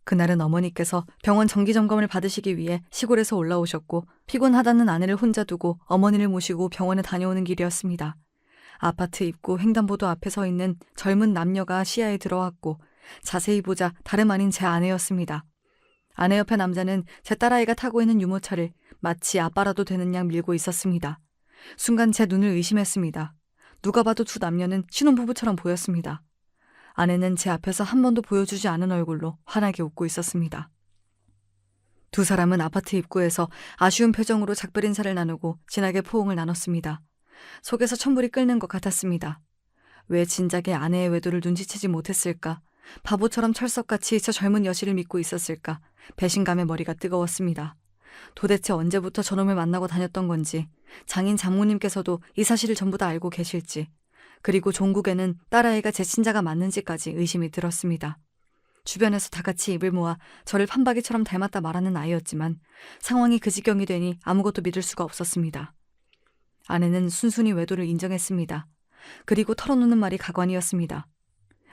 [SPEAKER 1] 그날은 어머니께서 병원 정기점검을 받으시기 위해 시골에서 올라오셨고 피곤하다는 아내를 혼자 두고 어머니를 모시고 병원에 다녀오는 길이었습니다. 아파트 입구 횡단보도 앞에 서 있는 젊은 남녀가 시야에 들어왔고 자세히 보자 다름 아닌 제 아내였습니다. 아내 옆에 남자는 제 딸아이가 타고 있는 유모차를 마치 아빠라도 되는 양 밀고 있었습니다. 순간 제 눈을 의심했습니다. 누가 봐도 두 남녀는 신혼부부처럼 보였습니다. 아내는 제 앞에서 한 번도 보여주지 않은 얼굴로 환하게 웃고 있었습니다. 두 사람은 아파트 입구에서 아쉬운 표정으로 작별 인사를 나누고 진하게 포옹을 나눴습니다. 속에서 천불이 끓는 것 같았습니다. 왜 진작에 아내의 외도를 눈치채지 못했을까? 바보처럼 철석같이 저 젊은 여실을 믿고 있었을까? 배신감에 머리가 뜨거웠습니다. 도대체 언제부터 저놈을 만나고 다녔던 건지, 장인 장모님께서도 이 사실을 전부 다 알고 계실지, 그리고 종국에는 딸아이가 제 친자가 맞는지까지 의심이 들었습니다. 주변에서 다 같이 입을 모아 저를 판박이처럼 닮았다 말하는 아이였지만 상황이 그 지경이 되니 아무것도 믿을 수가 없었습니다. 아내는 순순히 외도를 인정했습니다. 그리고 털어놓는 말이 가관이었습니다.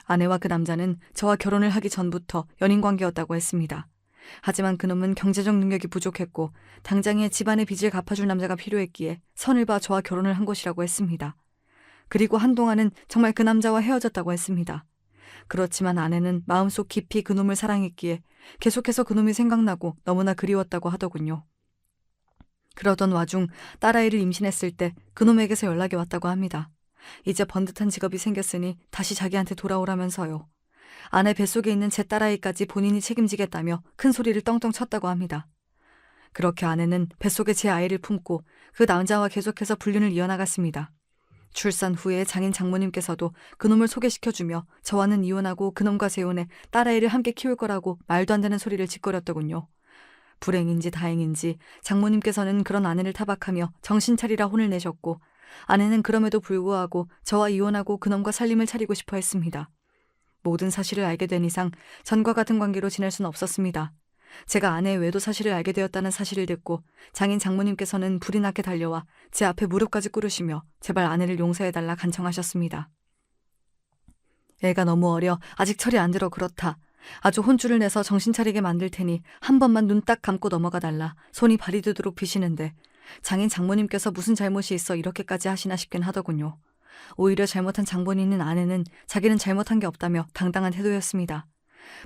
[SPEAKER 1] 아내와 그 남자는 저와 결혼을 하기 전부터 연인관계였다고 했습니다. 하지만 그놈은 경제적 능력이 부족했고 당장에 집안의 빚을 갚아줄 남자가 필요했기에 선을 봐 저와 결혼을 한 것이라고 했습니다. 그리고 한동안은 정말 그 남자와 헤어졌다고 했습니다. 그렇지만 아내는 마음속 깊이 그놈을 사랑했기에 계속해서 그놈이 생각나고 너무나 그리웠다고 하더군요. 그러던 와중 딸아이를 임신했을 때 그놈에게서 연락이 왔다고 합니다. 이제 번듯한 직업이 생겼으니 다시 자기한테 돌아오라면서요. 아내 뱃속에 있는 제 딸아이까지 본인이 책임지겠다며 큰 소리를 떵떵 쳤다고 합니다. 그렇게 아내는 뱃속에 제 아이를 품고 그 남자와 계속해서 불륜을 이어나갔습니다. 출산 후에 장인 장모님께서도 그놈을 소개시켜주며 저와는 이혼하고 그놈과 재혼해 딸아이를 함께 키울 거라고 말도 안 되는 소리를 짓거렸더군요. 불행인지 다행인지 장모님께서는 그런 아내를 타박하며 정신 차리라 혼을 내셨고 아내는 그럼에도 불구하고 저와 이혼하고 그놈과 살림을 차리고 싶어 했습니다. 모든 사실을 알게 된 이상 전과 같은 관계로 지낼 수는 없었습니다. 제가 아내의 외도 사실을 알게 되었다는 사실을 듣고 장인 장모님께서는 불이 나게 달려와 제 앞에 무릎까지 꿇으시며 제발 아내를 용서해달라 간청하셨습니다. 애가 너무 어려 아직 철이 안 들어 그렇다. 아주 혼쭐을 내서 정신 차리게 만들 테니 한 번만 눈 딱 감고 넘어가 달라. 손이 발이 되도록 비시는데 장인 장모님께서 무슨 잘못이 있어 이렇게까지 하시나 싶긴 하더군요. 오히려 잘못한 장본인인 아내는 자기는 잘못한 게 없다며 당당한 태도였습니다.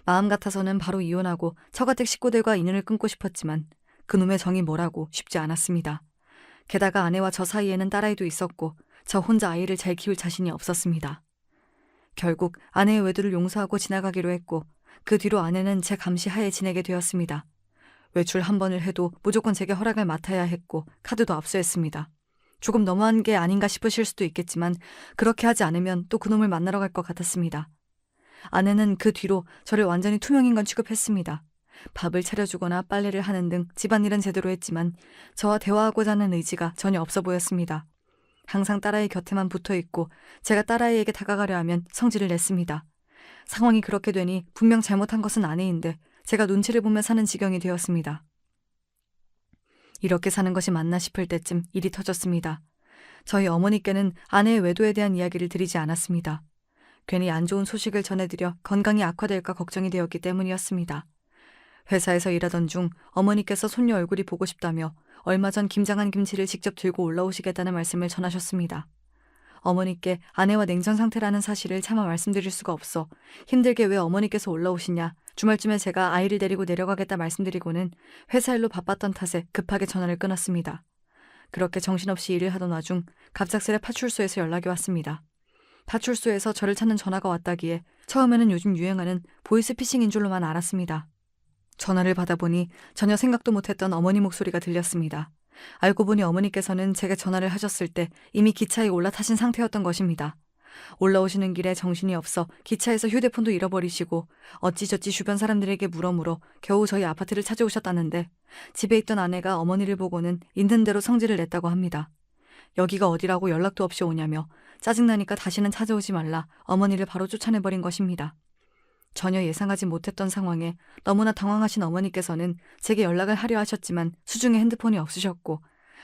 [SPEAKER 1] 마음 같아서는 바로 이혼하고 처가댁 식구들과 인연을 끊고 싶었지만 그놈의 정이 뭐라고 쉽지 않았습니다. 게다가 아내와 저 사이에는 딸아이도 있었고 저 혼자 아이를 잘 키울 자신이 없었습니다. 결국 아내의 외도를 용서하고 지나가기로 했고 그 뒤로 아내는 제 감시 하에 지내게 되었습니다. 외출 한 번을 해도 무조건 제게 허락을 맡아야 했고 카드도 압수했습니다. 조금 너무한 게 아닌가 싶으실 수도 있겠지만 그렇게 하지 않으면 또 그놈을 만나러 갈 것 같았습니다. 아내는 그 뒤로 저를 완전히 투명인간 취급했습니다. 밥을 차려주거나 빨래를 하는 등 집안일은 제대로 했지만 저와 대화하고자 하는 의지가 전혀 없어 보였습니다. 항상 딸아이 곁에만 붙어있고 제가 딸아이에게 다가가려 하면 성질을 냈습니다. 상황이 그렇게 되니 분명 잘못한 것은 아내인데 제가 눈치를 보며 사는 지경이 되었습니다. 이렇게 사는 것이 맞나 싶을 때쯤 일이 터졌습니다. 저희 어머니께는 아내의 외도에 대한 이야기를 드리지 않았습니다. 괜히 안 좋은 소식을 전해드려 건강이 악화될까 걱정이 되었기 때문이었습니다. 회사에서 일하던 중 어머니께서 손녀 얼굴이 보고 싶다며 얼마 전 김장한 김치를 직접 들고 올라오시겠다는 말씀을 전하셨습니다. 어머니께 아내와 냉전 상태라는 사실을 차마 말씀드릴 수가 없어 힘들게 왜 어머니께서 올라오시냐, 주말쯤에 제가 아이를 데리고 내려가겠다 말씀드리고는 회사 일로 바빴던 탓에 급하게 전화를 끊었습니다. 그렇게 정신없이 일을 하던 와중 갑작스레 파출소에서 연락이 왔습니다. 파출소에서 저를 찾는 전화가 왔다기에 처음에는 요즘 유행하는 보이스피싱인 줄로만 알았습니다. 전화를 받아보니 전혀 생각도 못했던 어머니 목소리가 들렸습니다. 알고 보니 어머니께서는 제게 전화를 하셨을 때 이미 기차에 올라타신 상태였던 것입니다. 올라오시는 길에 정신이 없어 기차에서 휴대폰도 잃어버리시고 어찌저찌 주변 사람들에게 물어물어 겨우 저희 아파트를 찾아오셨다는데, 집에 있던 아내가 어머니를 보고는 있는 대로 성질을 냈다고 합니다. 여기가 어디라고 연락도 없이 오냐며 짜증나니까 다시는 찾아오지 말라 어머니를 바로 쫓아내버린 것입니다. 전혀 예상하지 못했던 상황에 너무나 당황하신 어머니께서는 제게 연락을 하려 하셨지만 수중에 핸드폰이 없으셨고,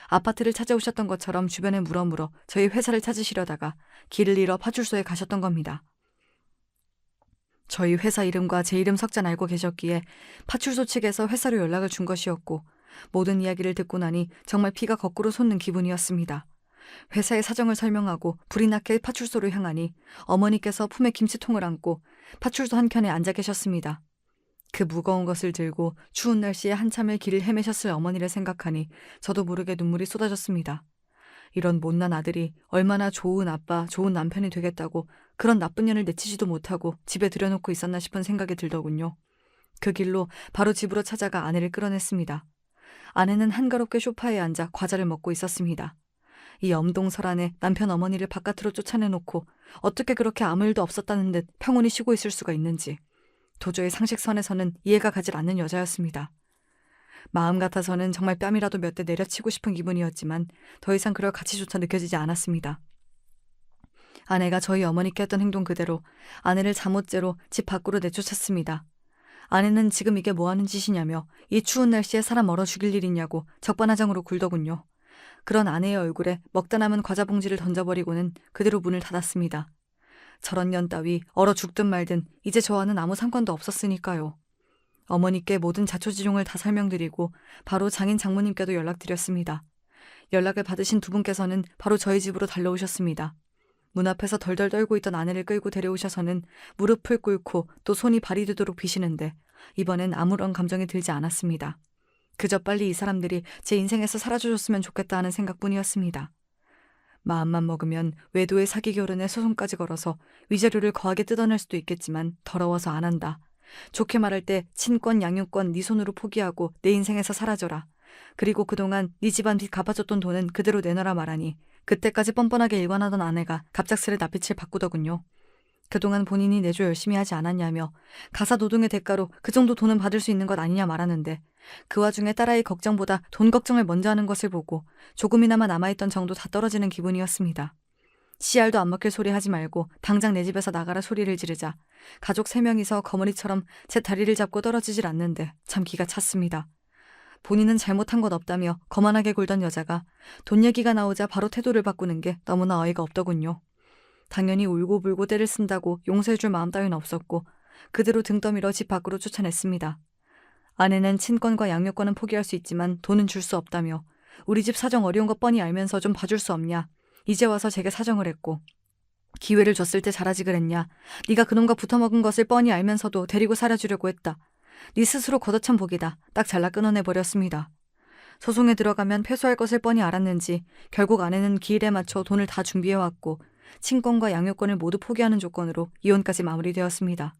[SPEAKER 1] 아파트를 찾아오셨던 것처럼 주변에 물어물어 저희 회사를 찾으시려다가 길을 잃어 파출소에 가셨던 겁니다. 저희 회사 이름과 제 이름 석잔 알고 계셨기에 파출소 측에서 회사로 연락을 준 것이었고, 모든 이야기를 듣고 나니 정말 피가 거꾸로 솟는 기분이었습니다. 회사의 사정을 설명하고 불이 나게 파출소로 향하니 어머니께서 품에 김치통을 안고 파출소 한켠에 앉아 계셨습니다. 그 무거운 것을 들고 추운 날씨에 한참을 길을 헤매셨을 어머니를 생각하니 저도 모르게 눈물이 쏟아졌습니다. 이런 못난 아들이 얼마나 좋은 아빠, 좋은 남편이 되겠다고 그런 나쁜 년을 내치지도 못하고 집에 들여놓고 있었나 싶은 생각이 들더군요. 그 길로 바로 집으로 찾아가 아내를 끌어냈습니다. 아내는 한가롭게 소파에 앉아 과자를 먹고 있었습니다. 이 엄동설안에 남편 어머니를 바깥으로 쫓아내놓고 어떻게 그렇게 아무 일도 없었다는 듯 평온히 쉬고 있을 수가 있는지 도저히 상식선에서는 이해가 가질 않는 여자였습니다. 마음 같아서는 정말 뺨이라도 몇 대 내려치고 싶은 기분이었지만 더 이상 그럴 가치조차 느껴지지 않았습니다. 아내가 저희 어머니께 했던 행동 그대로 아내를 잠옷째로 집 밖으로 내쫓았습니다. 아내는 지금 이게 뭐하는 짓이냐며 이 추운 날씨에 사람 얼어 죽일 일이냐고 적반하장으로 굴더군요. 그런 아내의 얼굴에 먹다 남은 과자 봉지를 던져버리고는 그대로 문을 닫았습니다. 저런 년 따위 얼어 죽든 말든 이제 저와는 아무 상관도 없었으니까요. 어머니께 모든 자초지종을 다 설명드리고 바로 장인 장모님께도 연락드렸습니다. 연락을 받으신 두 분께서는 바로 저희 집으로 달려오셨습니다. 문 앞에서 덜덜 떨고 있던 아내를 끌고 데려오셔서는 무릎을 꿇고 또 손이 발이 되도록 비시는데 이번엔 아무런 감정이 들지 않았습니다. 그저 빨리 이 사람들이 제 인생에서 사라져줬으면 좋겠다 하는 생각뿐이었습니다. 마음만 먹으면 외도의 사기 결혼에 소송까지 걸어서 위자료를 거하게 뜯어낼 수도 있겠지만 더러워서 안 한다. 좋게 말할 때 친권 양육권 네 손으로 포기하고 내 인생에서 사라져라. 그리고 그동안 네 집안 빚 갚아줬던 돈은 그대로 내놔라 말하니 그때까지 뻔뻔하게 일관하던 아내가 갑작스레 낯빛을 바꾸더군요. 그동안 본인이 내조 열심히 하지 않았냐며 가사 노동의 대가로 그 정도 돈은 받을 수 있는 것 아니냐 말하는데, 그 와중에 딸아이 걱정보다 돈 걱정을 먼저 하는 것을 보고 조금이나마 남아있던 정도 다 떨어지는 기분이었습니다. 씨알도 안 먹힐 소리 하지 말고 당장 내 집에서 나가라 소리를 지르자 가족 3명이서 거머리처럼 제 다리를 잡고 떨어지질 않는데 참 기가 찼습니다. 본인은 잘못한 것 없다며 거만하게 굴던 여자가 돈 얘기가 나오자 바로 태도를 바꾸는 게 너무나 어이가 없더군요. 당연히 울고불고 떼를 쓴다고 용서해줄 마음 따윈 없었고 그대로 등 떠밀어 집 밖으로 쫓아냈습니다. 아내는 친권과 양육권은 포기할 수 있지만 돈은 줄 수 없다며 우리 집 사정 어려운 거 뻔히 알면서 좀 봐줄 수 없냐, 이제 와서 제게 사정을 했고, 기회를 줬을 때 잘하지 그랬냐, 네가 그놈과 붙어먹은 것을 뻔히 알면서도 데리고 살아주려고 했다. 네 스스로 걷어찬 복이다. 딱 잘라 끊어내버렸습니다. 소송에 들어가면 패소할 것을 뻔히 알았는지 결국 아내는 기일에 맞춰 돈을 다 준비해왔고 친권과 양육권을 모두 포기하는 조건으로 이혼까지 마무리되었습니다.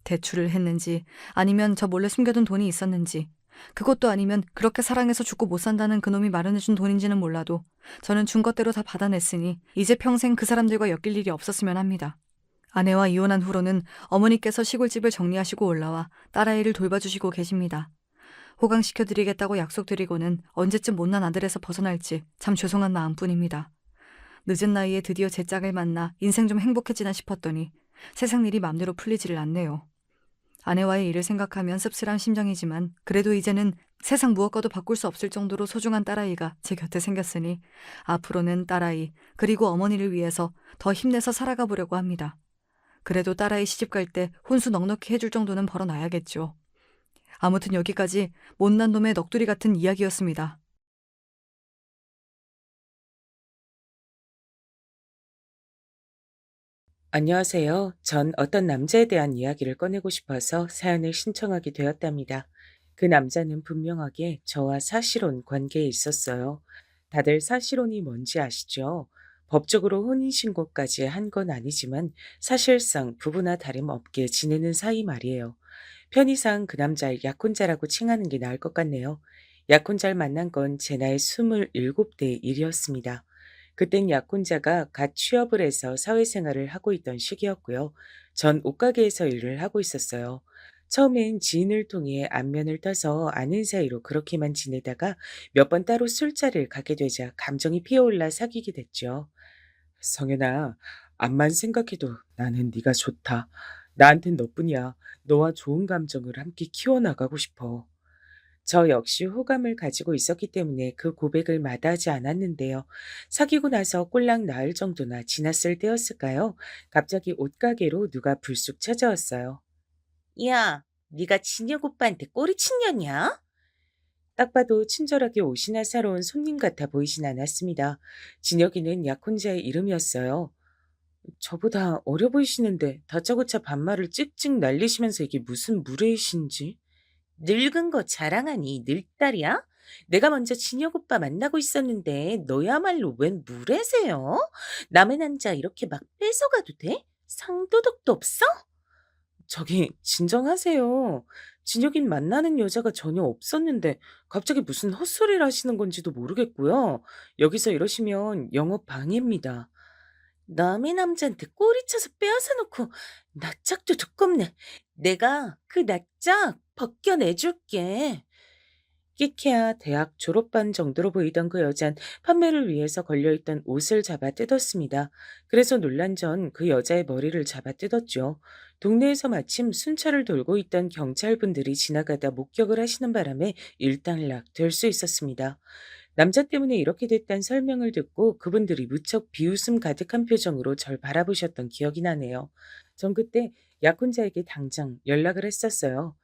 [SPEAKER 1] 대출을 했는지 아니면 저 몰래 숨겨둔 돈이 있었는지, 그것도 아니면 그렇게 사랑해서 죽고 못 산다는 그놈이 마련해준 돈인지는 몰라도 저는 준 것대로 다 받아냈으니 이제 평생 그 사람들과 엮일 일이 없었으면 합니다. 아내와 이혼한 후로는 어머니께서 시골집을 정리하시고 올라와 딸아이를 돌봐주시고 계십니다. 호강시켜드리겠다고 약속드리고는 언제쯤 못난 아들에서 벗어날지 참 죄송한 마음뿐입니다. 늦은 나이에 드디어 제 짝을 만나 인생 좀 행복해지나 싶었더니 세상 일이 맘대로 풀리지를 않네요. 아내와의 일을 생각하면 씁쓸한 심정이지만 그래도 이제는 세상 무엇과도 바꿀 수 없을 정도로 소중한 딸아이가 제 곁에 생겼으니 앞으로는 딸아이 그리고 어머니를 위해서 더 힘내서 살아가 보려고 합니다. 그래도 딸아이 시집 갈 때 혼수 넉넉히 해줄 정도는 벌어놔야겠죠. 아무튼 여기까지 못난 놈의 넋두리 같은 이야기였습니다.
[SPEAKER 2] 안녕하세요. 전 어떤 남자에 대한 이야기를 꺼내고 싶어서 사연을 신청하게 되었답니다. 그 남자는 분명하게 저와 사실혼 관계에 있었어요. 다들 사실혼이 뭔지 아시죠? 법적으로 혼인신고까지 한 건 아니지만 사실상 부부나 다름없게 지내는 사이 말이에요. 편의상 그 남자를 약혼자라고 칭하는 게 나을 것 같네요. 약혼자를 만난 건 제 나이 27대 일이었습니다. 그땐 약혼자가 갓 취업을 해서 사회생활을 하고 있던 시기였고요. 전 옷가게에서 일을 하고 있었어요. 처음엔 지인을 통해 안면을 떠서 아는 사이로 그렇게만 지내다가 몇 번 따로 술자리를 가게 되자 감정이 피어올라 사귀게 됐죠. 성현아, 암만 생각해도 나는 네가 좋다. 나한텐 너뿐이야. 너와 좋은 감정을 함께 키워나가고 싶어. 저 역시 호감을 가지고 있었기 때문에 그 고백을 마다하지 않았는데요. 사귀고 나서 꼴랑 나흘 정도나 지났을 때였을까요? 갑자기 옷가게로 누가 불쑥 찾아왔어요. 야, 네가 진혁 오빠한테 꼬리친 년이야? 딱 봐도 친절하게 옷이나 사러 온 손님 같아 보이진 않았습니다. 진혁이는 약혼자의 이름이었어요. 저보다 어려 보이시는데 다짜고짜 반말을 찍찍 날리시면서 이게 무슨 무례이신지. 늙은 거 자랑하니 늙딸이야? 내가 먼저 진혁 오빠 만나고 있었는데 너야말로 웬 무례세요? 남의 남자 이렇게 막 뺏어가도 돼? 상도덕도 없어? 저기 진정하세요. 진혁인 만나는 여자가 전혀 없었는데 갑자기 무슨 헛소리를 하시는 건지도 모르겠고요. 여기서 이러시면 영업 방해입니다. 남의 남자한테 꼬리쳐서 빼앗아 놓고 낯짝도 두껍네. 내가 그 낯짝 벗겨내줄게. 끼케야 대학 졸업반 정도로 보이던 그 여잔 판매를 위해서 걸려있던 옷을 잡아 뜯었습니다. 그래서 놀란 전 그 여자의 머리를 잡아 뜯었죠. 동네에서 마침 순찰을 돌고 있던 경찰분들이 지나가다 목격을 하시는 바람에 일단락 될 수 있었습니다. 남자 때문에 이렇게 됐다는 설명을 듣고 그분들이 무척 비웃음 가득한 표정으로 절 바라보셨던 기억이 나네요. 전 그때 약혼자에게 당장 연락을 했었어요.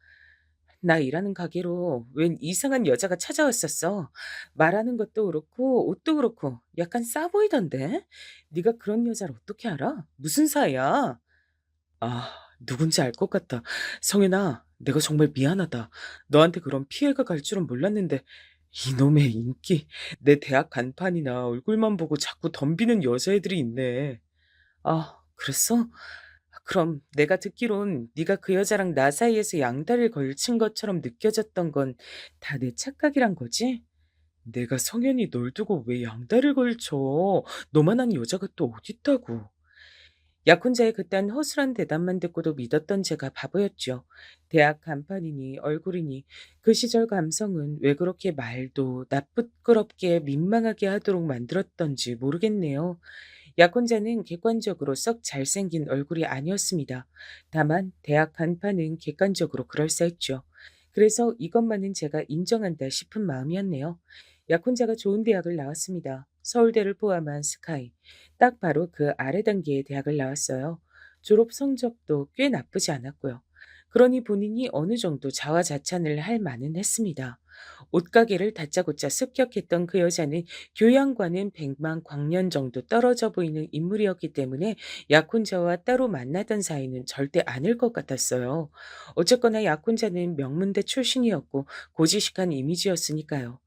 [SPEAKER 2] 나 일하는 가게로 웬 이상한 여자가 찾아왔었어. 말하는 것도 그렇고 옷도 그렇고 약간 싸 보이던데? 네가 그런 여자를 어떻게 알아? 무슨 사이야? 아, 누군지 알 것 같다. 성현아, 내가 정말 미안하다. 너한테 그런 피해가 갈 줄은 몰랐는데 이놈의 인기. 내 대학 간판이나 얼굴만 보고 자꾸 덤비는 여자애들이 있네. 아, 그랬어? 그럼 내가 듣기론 네가 그 여자랑 나 사이에서 양다리를 걸친 것처럼 느껴졌던 건 다 내 착각이란 거지? 내가 성현이 널 두고 왜 양다리를 걸쳐? 너만한 여자가 또 어딨다고. 약혼자의 그딴 허술한 대답만 듣고도 믿었던 제가 바보였죠. 대학 간판이니 얼굴이니 그 시절 감성은 왜 그렇게 말도 나쁘끄럽게 민망하게 하도록 만들었던지 모르겠네요. 약혼자는 객관적으로 썩 잘생긴 얼굴이 아니었습니다. 다만 대학 간판은 객관적으로 그럴싸했죠. 그래서 이것만은 제가 인정한다 싶은 마음이었네요. 약혼자가 좋은 대학을 나왔습니다. 서울대를 포함한 스카이. 딱 바로 그 아래 단계의 대학을 나왔어요. 졸업 성적도 꽤 나쁘지 않았고요. 그러니 본인이 어느 정도 자화자찬을 할 만은 했습니다. 옷가게를 다짜고짜 습격했던 그 여자는 교양과는 백만 광년 정도 떨어져 보이는 인물이었기 때문에 약혼자와 따로 만나던 사이는 절대 아닐 것 같았어요. 어쨌거나 약혼자는 명문대 출신이었고 고지식한 이미지였으니까요.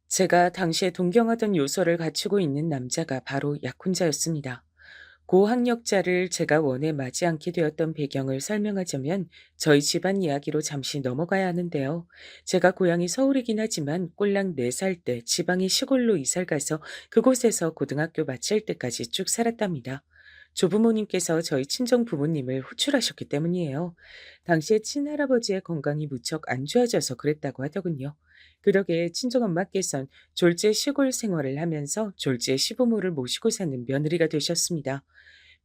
[SPEAKER 2] 제가 당시에 동경하던 요소를 갖추고 있는 남자가 바로 약혼자였습니다. 고학력자를 제가 원해 맞지 않게 되었던 배경을 설명하자면 저희 집안 이야기로 잠시 넘어가야 하는데요. 제가 고향이 서울이긴 하지만 꼴랑 4살 때 지방의 시골로 이사를 가서 그곳에서 고등학교 마칠 때까지 쭉 살았답니다. 조부모님께서 저희 친정 부모님을 호출하셨기 때문이에요. 당시에 친할아버지의 건강이 무척 안 좋아져서 그랬다고 하더군요. 그러게 친정엄마께선 졸지에 시골 생활을 하면서 졸지에 시부모를 모시고 사는 며느리가 되셨습니다.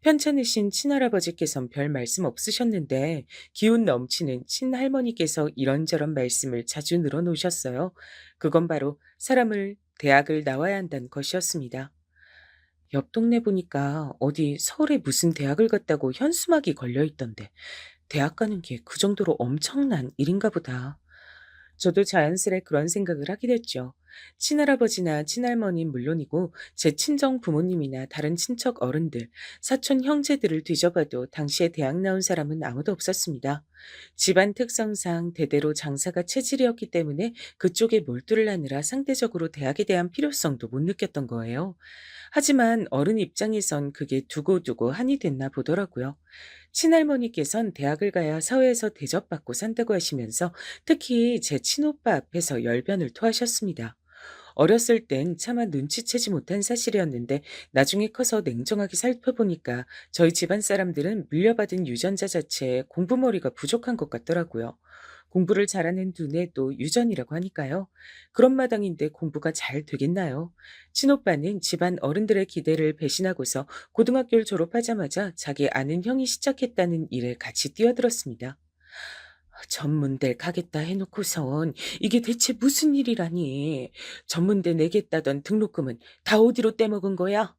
[SPEAKER 2] 편찮으신 친할아버지께선 별 말씀 없으셨는데 기운 넘치는 친할머니께서 이런저런 말씀을 자주 늘어놓으셨어요. 그건 바로 사람을 대학을 나와야 한다는 것이었습니다. 옆 동네 보니까 어디 서울에 무슨 대학을 갔다고 현수막이 걸려 있던데 대학 가는 게 그 정도로 엄청난 일인가 보다. 저도 자연스레 그런 생각을 하게 됐죠. 친할아버지나 친할머니는 물론이고 제 친정 부모님이나 다른 친척 어른들, 사촌 형제들을 뒤져봐도 당시에 대학 나온 사람은 아무도 없었습니다. 집안 특성상 대대로 장사가 체질이었기 때문에 그쪽에 몰두를 하느라 상대적으로 대학에 대한 필요성도 못 느꼈던 거예요. 하지만 어른 입장에선 그게 두고두고 한이 됐나 보더라고요. 친할머니께선 대학을 가야 사회에서 대접받고 산다고 하시면서 특히 제 친오빠 앞에서 열변을 토하셨습니다. 어렸을 땐 차마 눈치채지 못한 사실이었는데 나중에 커서 냉정하게 살펴보니까 저희 집안 사람들은 물려받은 유전자 자체에 공부머리가 부족한 것 같더라고요. 공부를 잘하는 두뇌도 유전이라고 하니까요. 그런 마당인데 공부가 잘 되겠나요? 친오빠는 집안 어른들의 기대를 배신하고서 고등학교를 졸업하자마자 자기 아는 형이 시작했다는 일에 같이 뛰어들었습니다. 전문대 가겠다 해놓고선 이게 대체 무슨 일이라니. 전문대 내겠다던 등록금은 다 어디로 떼먹은 거야?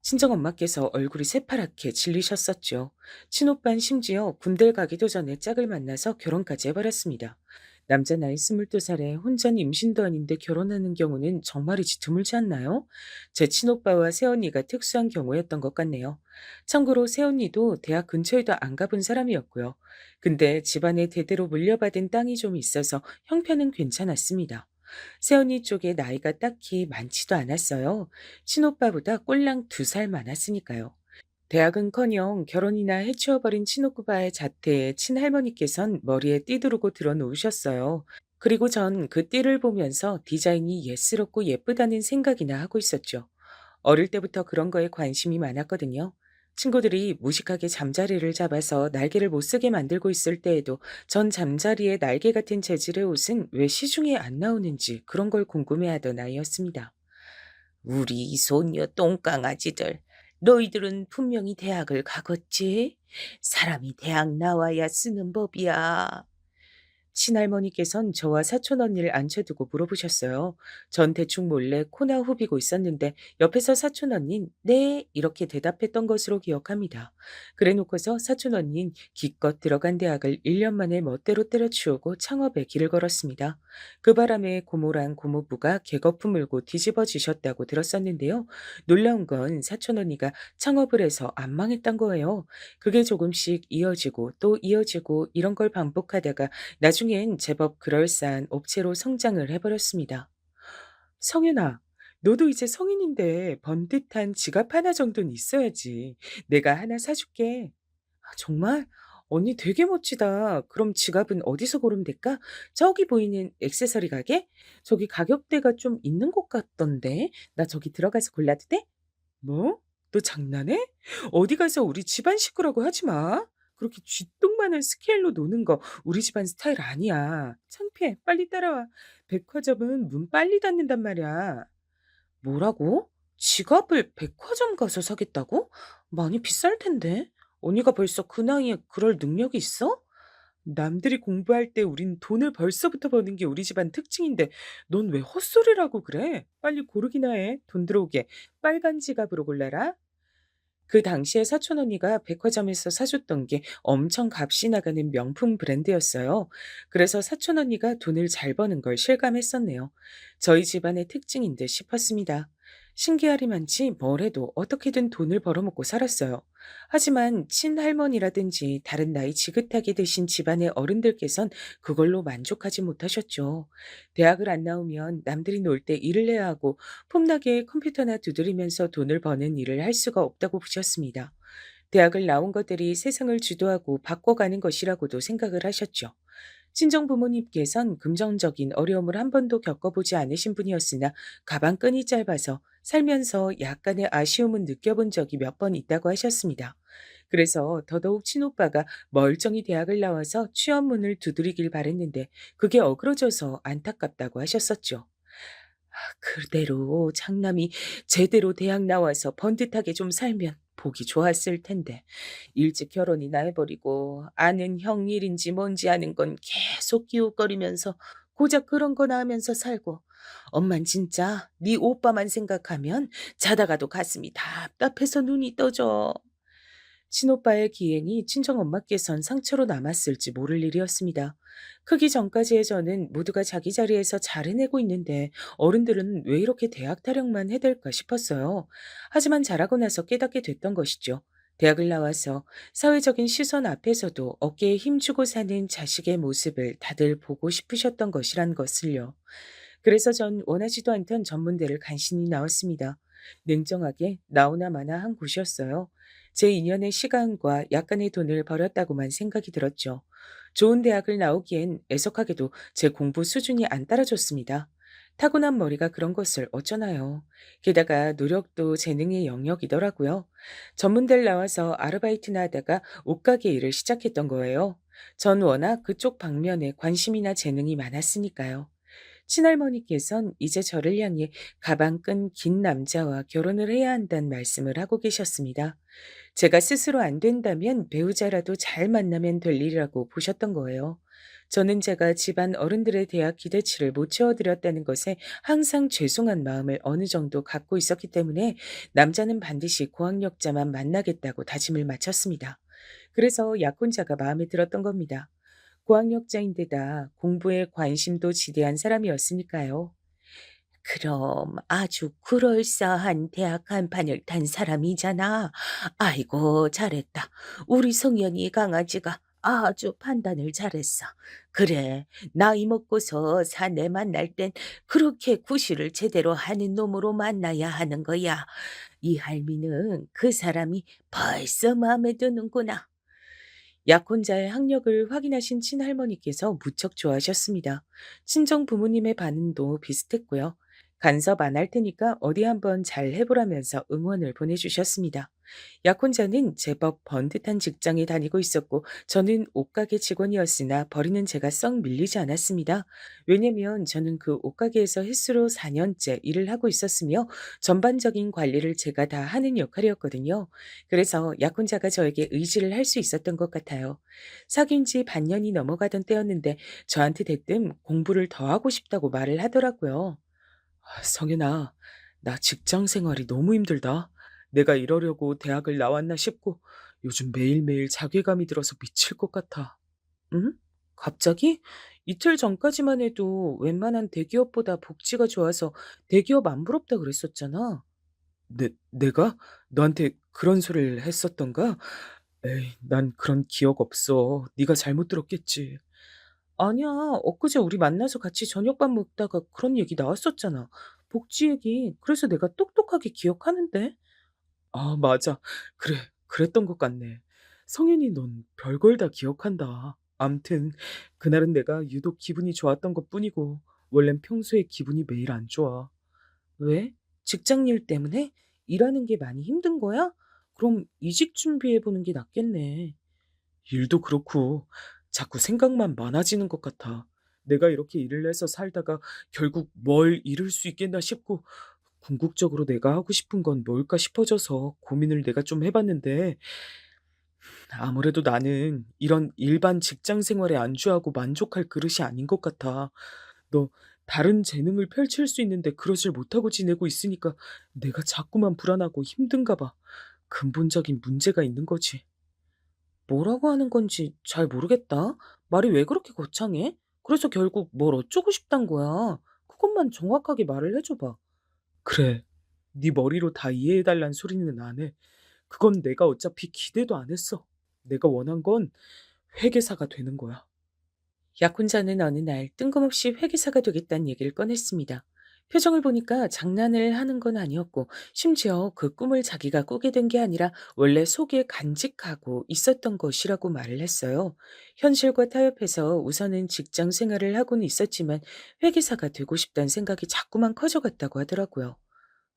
[SPEAKER 2] 친정엄마께서 얼굴이 새파랗게 질리셨었죠. 친오빤 심지어 군대를 가기도 전에 짝을 만나서 결혼까지 해버렸습니다. 남자 나이 22살에 혼전 임신도 아닌데 결혼하는 경우는 정말이지 드물지 않나요? 제 친오빠와 새언니가 특수한 경우였던 것 같네요. 참고로 새언니도 대학 근처에도 안 가본 사람이었고요. 근데 집안에 대대로 물려받은 땅이 좀 있어서 형편은 괜찮았습니다. 새언니 쪽에 나이가 딱히 많지도 않았어요. 친오빠보다 꼴랑 2살 많았으니까요. 대학은커녕 결혼이나 해치워버린 친오빠의 자태에 친할머니께선 머리에 띠 두르고 들어놓으셨어요. 그리고 전 그 띠를 보면서 디자인이 예스럽고 예쁘다는 생각이나 하고 있었죠. 어릴 때부터 그런 거에 관심이 많았거든요. 친구들이 무식하게 잠자리를 잡아서 날개를 못 쓰게 만들고 있을 때에도 전 잠자리에 날개 같은 재질의 옷은 왜 시중에 안 나오는지 그런 걸 궁금해하던 아이였습니다. 우리 손녀 똥강아지들, 너희들은 분명히 대학을 가겠지? 사람이 대학 나와야 쓰는 법이야. 친할머니께선 저와 사촌 언니를 앉혀두고 물어보셨어요. 전 대충 몰래 코나 후비고 있었는데 옆에서 사촌 언닌 네 이렇게 대답했던 것으로 기억합니다. 그래놓고서 사촌 언닌 기껏 들어간 대학을 1년 만에 멋대로 때려치우고 창업에 길을 걸었습니다. 그 바람에 고모랑 고모부가 개거품 물고 뒤집어지셨다고 들었었는데요. 놀라운 건 사촌 언니가 창업을 해서 안 망했단 거예요. 그게 조금씩 이어지고 또 이어지고 이런 걸 반복하다가 나중엔 제법 그럴싸한 업체로 성장을 해버렸습니다. 성윤아, 너도 이제 성인인데 번듯한 지갑 하나 정도는 있어야지. 내가 하나 사줄게. 정말? 언니 되게 멋지다. 그럼 지갑은 어디서 고르면 될까? 저기 보이는 액세서리 가게? 저기 가격대가 좀 있는 것 같던데. 나 저기 들어가서 골라도 돼? 뭐? 너 장난해? 어디 가서 우리 집안 식구라고 하지 마. 그렇게 쥐똥만한 스케일로 노는 거 우리 집안 스타일 아니야. 창피해. 빨리 따라와. 백화점은 문 빨리 닫는단 말이야. 뭐라고? 지갑을 백화점 가서 사겠다고? 많이 비쌀 텐데. 언니가 벌써 그 나이에 그럴 능력이 있어? 남들이 공부할 때 우린 돈을 벌써부터 버는 게 우리 집안 특징인데 넌 왜 헛소리라고 그래? 빨리 고르기나 해. 돈 들어오게. 빨간 지갑으로 골라라. 그 당시에 사촌 언니가 백화점에서 사줬던 게 엄청 값이 나가는 명품 브랜드였어요. 그래서 사촌 언니가 돈을 잘 버는 걸 실감했었네요. 저희 집안의 특징인 듯 싶었습니다. 신기하리만치 뭘 해도 어떻게든 돈을 벌어먹고 살았어요. 하지만 친할머니라든지 다른 나이 지긋하게 드신 집안의 어른들께선 그걸로 만족하지 못하셨죠. 대학을 안 나오면 남들이 놀 때 일을 해야 하고 폼나게 컴퓨터나 두드리면서 돈을 버는 일을 할 수가 없다고 보셨습니다. 대학을 나온 것들이 세상을 주도하고 바꿔가는 것이라고도 생각을 하셨죠. 친정 부모님께선 금전적인 어려움을 한 번도 겪어보지 않으신 분이었으나 가방끈이 짧아서 살면서 약간의 아쉬움은 느껴본 적이 몇 번 있다고 하셨습니다. 그래서 더더욱 친오빠가 멀쩡히 대학을 나와서 취업문을 두드리길 바랬는데 그게 어그러져서 안타깝다고 하셨었죠. 그대로 장남이 제대로 대학 나와서 번듯하게 좀 살면 보기 좋았을 텐데 일찍 결혼이나 해버리고 아는 형 일인지 뭔지 아는 건 계속 기웃거리면서 고작 그런 거나 하면서 살고 엄만 진짜 네 오빠만 생각하면 자다가도 가슴이 답답해서 눈이 떠져. 친오빠의 기행이 친정엄마께선 상처로 남았을지 모를 일이었습니다. 크기 전까지의 저는 모두가 자기 자리에서 잘 해내고 있는데 어른들은 왜 이렇게 대학 타령만 해댈까 싶었어요. 하지만 자라고 나서 깨닫게 됐던 것이죠. 대학을 나와서 사회적인 시선 앞에서도 어깨에 힘주고 사는 자식의 모습을 다들 보고 싶으셨던 것이란 것을요. 그래서 전 원하지도 않던 전문대를 간신히 나왔습니다. 냉정하게 나오나 마나 한 곳이었어요. 제 인연의 시간과 약간의 돈을 버렸다고만 생각이 들었죠. 좋은 대학을 나오기엔 애석하게도 제 공부 수준이 안 따라줬습니다. 타고난 머리가 그런 것을 어쩌나요. 게다가 노력도 재능의 영역이더라고요. 전문대를 나와서 아르바이트나 하다가 옷가게 일을 시작했던 거예요. 전 워낙 그쪽 방면에 관심이나 재능이 많았으니까요. 친할머니께선 이제 저를 향해 가방 끈 긴 남자와 결혼을 해야 한다는 말씀을 하고 계셨습니다. 제가 스스로 안 된다면 배우자라도 잘 만나면 될 일이라고 보셨던 거예요. 저는 제가 집안 어른들의 대학 기대치를 못 채워드렸다는 것에 항상 죄송한 마음을 어느 정도 갖고 있었기 때문에 남자는 반드시 고학력자만 만나겠다고 다짐을 마쳤습니다. 그래서 약혼자가 마음에 들었던 겁니다. 고학력자인데다 공부에 관심도 지대한 사람이었으니까요. 그럼 아주 그럴싸한 대학 한판을 탄 사람이잖아. 아이고, 잘했다. 우리 성현이 강아지가 아주 판단을 잘했어. 그래, 나이 먹고서 사내 만날 땐 그렇게 구실을 제대로 하는 놈으로 만나야 하는 거야. 이 할미는 그 사람이 벌써 마음에 드는구나. 약혼자의 학력을 확인하신 친할머니께서 무척 좋아하셨습니다. 친정 부모님의 반응도 비슷했고요. 간섭 안 할 테니까 어디 한번 잘 해보라면서 응원을 보내주셨습니다. 약혼자는 제법 번듯한 직장에 다니고 있었고 저는 옷가게 직원이었으나 버리는 제가 썩 밀리지 않았습니다. 왜냐면 저는 그 옷가게에서 횟수로 4년째 일을 하고 있었으며 전반적인 관리를 제가 다 하는 역할이었거든요. 그래서 약혼자가 저에게 의지를 할 수 있었던 것 같아요. 사귄 지 반년이 넘어가던 때였는데 저한테 대뜸 공부를 더 하고 싶다고 말을 하더라고요. 성현아, 나 직장 생활이 너무 힘들다. 내가 이러려고 대학을 나왔나 싶고 요즘 매일매일 자괴감이 들어서 미칠 것 같아. 응? 갑자기? 이틀 전까지만 해도 웬만한 대기업보다 복지가 좋아서 대기업 안 부럽다 그랬었잖아. 내가? 너한테 그런 소리를 했었던가? 에이, 난 그런 기억 없어. 네가 잘못 들었겠지. 아니야. 엊그제 우리 만나서 같이 저녁밥 먹다가 그런 얘기 나왔었잖아. 복지 얘기. 그래서 내가 똑똑하게 기억하는데. 아, 맞아. 그래. 그랬던 것 같네. 성현이 넌 별걸 다 기억한다. 암튼 그날은 내가 유독 기분이 좋았던 것뿐이고 원래는 평소에 기분이 매일 안 좋아. 왜? 직장 일 때문에? 일하는 게 많이 힘든 거야? 그럼 이직 준비해 보는 게 낫겠네. 일도 그렇고 자꾸 생각만 많아지는 것 같아. 내가 이렇게 일을 해서 살다가 결국 뭘 이룰 수 있겠나 싶고 궁극적으로 내가 하고 싶은 건 뭘까 싶어져서 고민을 내가 좀 해봤는데 아무래도 나는 이런 일반 직장 생활에 안주하고 만족할 그릇이 아닌 것 같아. 너 다른 재능을 펼칠 수 있는데 그러질 못하고 지내고 있으니까 내가 자꾸만 불안하고 힘든가 봐. 근본적인 문제가 있는 거지. 뭐라고 하는 건지 잘 모르겠다. 말이 왜 그렇게 거창해? 그래서 결국 뭘 어쩌고 싶단 거야. 그것만 정확하게 말을 해줘 봐. 그래. 네 머리로 다 이해해 달란 소리는 안 해. 그건 내가 어차피 기대도 안 했어. 내가 원한 건 회계사가 되는 거야. 약혼자는 어느 날 뜬금없이 회계사가 되겠다는 얘기를 꺼냈습니다. 표정을 보니까 장난을 하는 건 아니었고, 심지어 그 꿈을 자기가 꾸게 된 게 아니라 원래 속에 간직하고 있었던 것이라고 말을 했어요. 현실과 타협해서 우선은 직장 생활을 하고는 있었지만 회계사가 되고 싶다는 생각이 자꾸만 커져갔다고 하더라고요.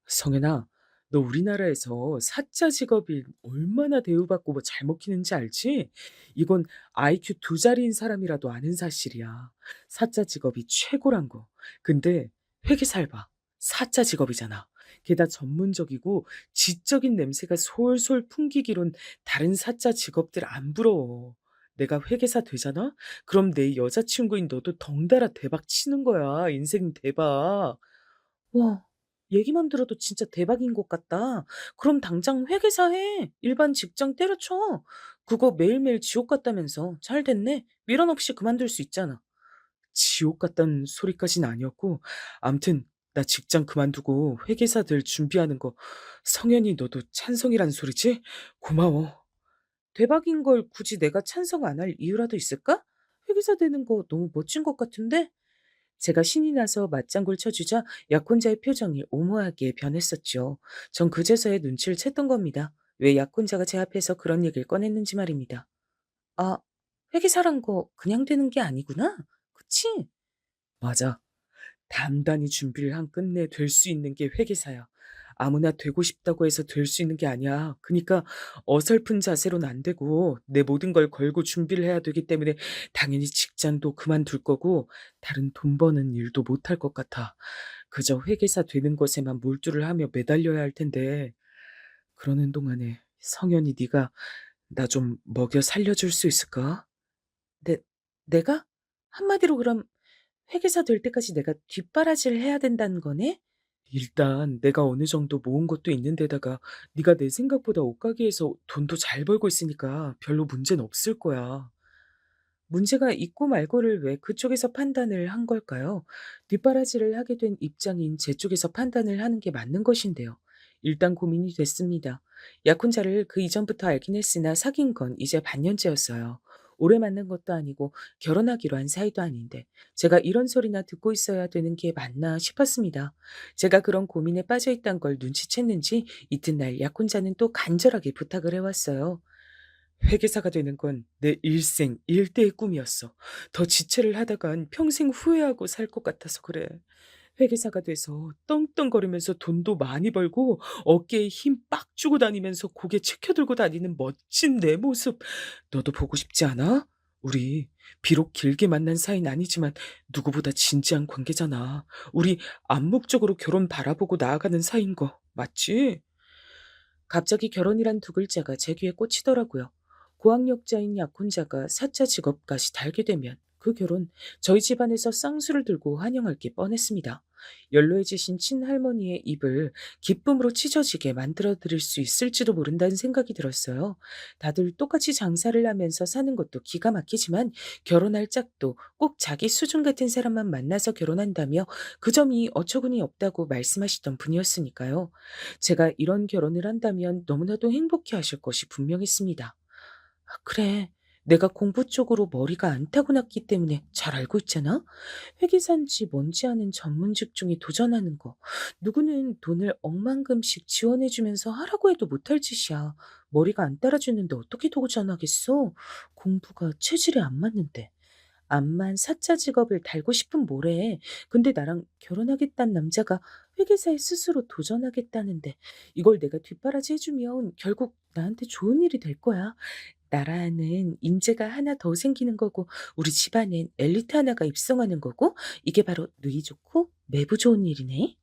[SPEAKER 2] 성현아, 너 우리나라에서 사짜 직업이 얼마나 대우받고 뭐 잘 먹히는지 알지? 이건 IQ 두 자리인 사람이라도 아는 사실이야. 사짜 직업이 최고란 거. 근데 회계사를 봐. 사짜 직업이잖아. 게다가 전문적이고 지적인 냄새가 솔솔 풍기기론 다른 사짜 직업들 안 부러워. 내가 회계사 되잖아? 그럼 내 여자친구인 너도 덩달아 대박 치는 거야. 인생 대박. 와. 얘기만 들어도 진짜 대박인 것 같다. 그럼 당장 회계사 해. 일반 직장 때려쳐. 그거 매일매일 지옥 같다면서. 잘 됐네. 미련 없이 그만둘 수 있잖아. 지옥 같다는 소리까진 아니었고, 암튼 나 직장 그만두고 회계사들 준비하는 거 성현이 너도 찬성이란 소리지? 고마워. 대박인 걸 굳이 내가 찬성 안 할 이유라도 있을까? 회계사 되는 거 너무 멋진 것 같은데? 제가 신이 나서 맞장구를 쳐주자 약혼자의 표정이 오모하게 변했었죠. 전 그제서야 눈치를 챘던 겁니다. 왜 약혼자가 제 앞에서 그런 얘기를 꺼냈는지 말입니다. 아, 회계사란 거 그냥 되는 게 아니구나? 그치? 맞아. 단단히 준비를 한 끝내 될 수 있는 게 회계사야. 아무나 되고 싶다고 해서 될 수 있는 게 아니야. 그니까 어설픈 자세로는 안 되고 내 모든 걸 걸고 준비를 해야 되기 때문에 당연히 직장도 그만둘 거고 다른 돈 버는 일도 못할 것 같아. 그저 회계사 되는 것에만 몰두를 하며 매달려야 할 텐데 그러는 동안에 성현이 네가 나 좀 먹여 살려줄 수 있을까? 내 내가? 한마디로 그럼 회계사 될 때까지 내가 뒷바라지를 해야 된다는 거네? 일단 내가 어느 정도 모은 것도 있는데다가 네가 내 생각보다 옷가게에서 돈도 잘 벌고 있으니까 별로 문제는 없을 거야. 문제가 있고 말고를 왜 그쪽에서 판단을 한 걸까요? 뒷바라지를 하게 된 입장인 제 쪽에서 판단을 하는 게 맞는 것인데요. 일단 고민이 됐습니다. 약혼자를 그 이전부터 알긴 했으나 사귄 건 이제 반년째였어요. 오래 만난 것도 아니고 결혼하기로 한 사이도 아닌데 제가 이런 소리나 듣고 있어야 되는 게 맞나 싶었습니다. 제가 그런 고민에 빠져 있단 걸 눈치챘는지 이튿날 약혼자는 또 간절하게 부탁을 해왔어요. 회계사가 되는 건 내 일생 일대의 꿈이었어. 더 지체를 하다간 평생 후회하고 살 것 같아서 그래. 회계사가 돼서 떵떵거리면서 돈도 많이 벌고 어깨에 힘 빡 주고 다니면서 고개 치켜들고 다니는 멋진 내 모습 너도 보고 싶지 않아? 우리 비록 길게 만난 사이는 아니지만 누구보다 진지한 관계잖아. 우리 암묵적으로 결혼 바라보고 나아가는 사이인 거 맞지? 갑자기 결혼이란 두 글자가 제 귀에 꽂히더라고요. 고학력자인 약혼자가 사차 직업까지 달게 되면 그 결혼 저희 집안에서 쌍수를 들고 환영할 게 뻔했습니다. 연로해지신 친할머니의 입을 기쁨으로 찢어지게 만들어 드릴 수 있을지도 모른다는 생각이 들었어요. 다들 똑같이 장사를 하면서 사는 것도 기가 막히지만 결혼할 짝도 꼭 자기 수준 같은 사람만 만나서 결혼한다며 그 점이 어처구니 없다고 말씀하시던 분이었으니까요. 제가 이런 결혼을 한다면 너무나도 행복해 하실 것이 분명했습니다. 아, 그래. 내가 공부 쪽으로 머리가 안 타고났기 때문에 잘 알고 있잖아? 회계사인지 뭔지 아는 전문직 중에 도전하는 거. 누구는 돈을 억만금씩 지원해주면서 하라고 해도 못할 짓이야. 머리가 안 따라주는데 어떻게 도전하겠어? 공부가 체질에 안 맞는데. 암만 사짜 직업을 달고 싶은 뭐래. 근데 나랑 결혼하겠다는 남자가 회계사에 스스로 도전하겠다는데 이걸 내가 뒷바라지 해주면 결국 나한테 좋은 일이 될 거야. 나라는 인재가 하나 더 생기는 거고 우리 집안엔 엘리트 하나가 입성하는 거고 이게 바로 누이 좋고 매부 좋은 일이네.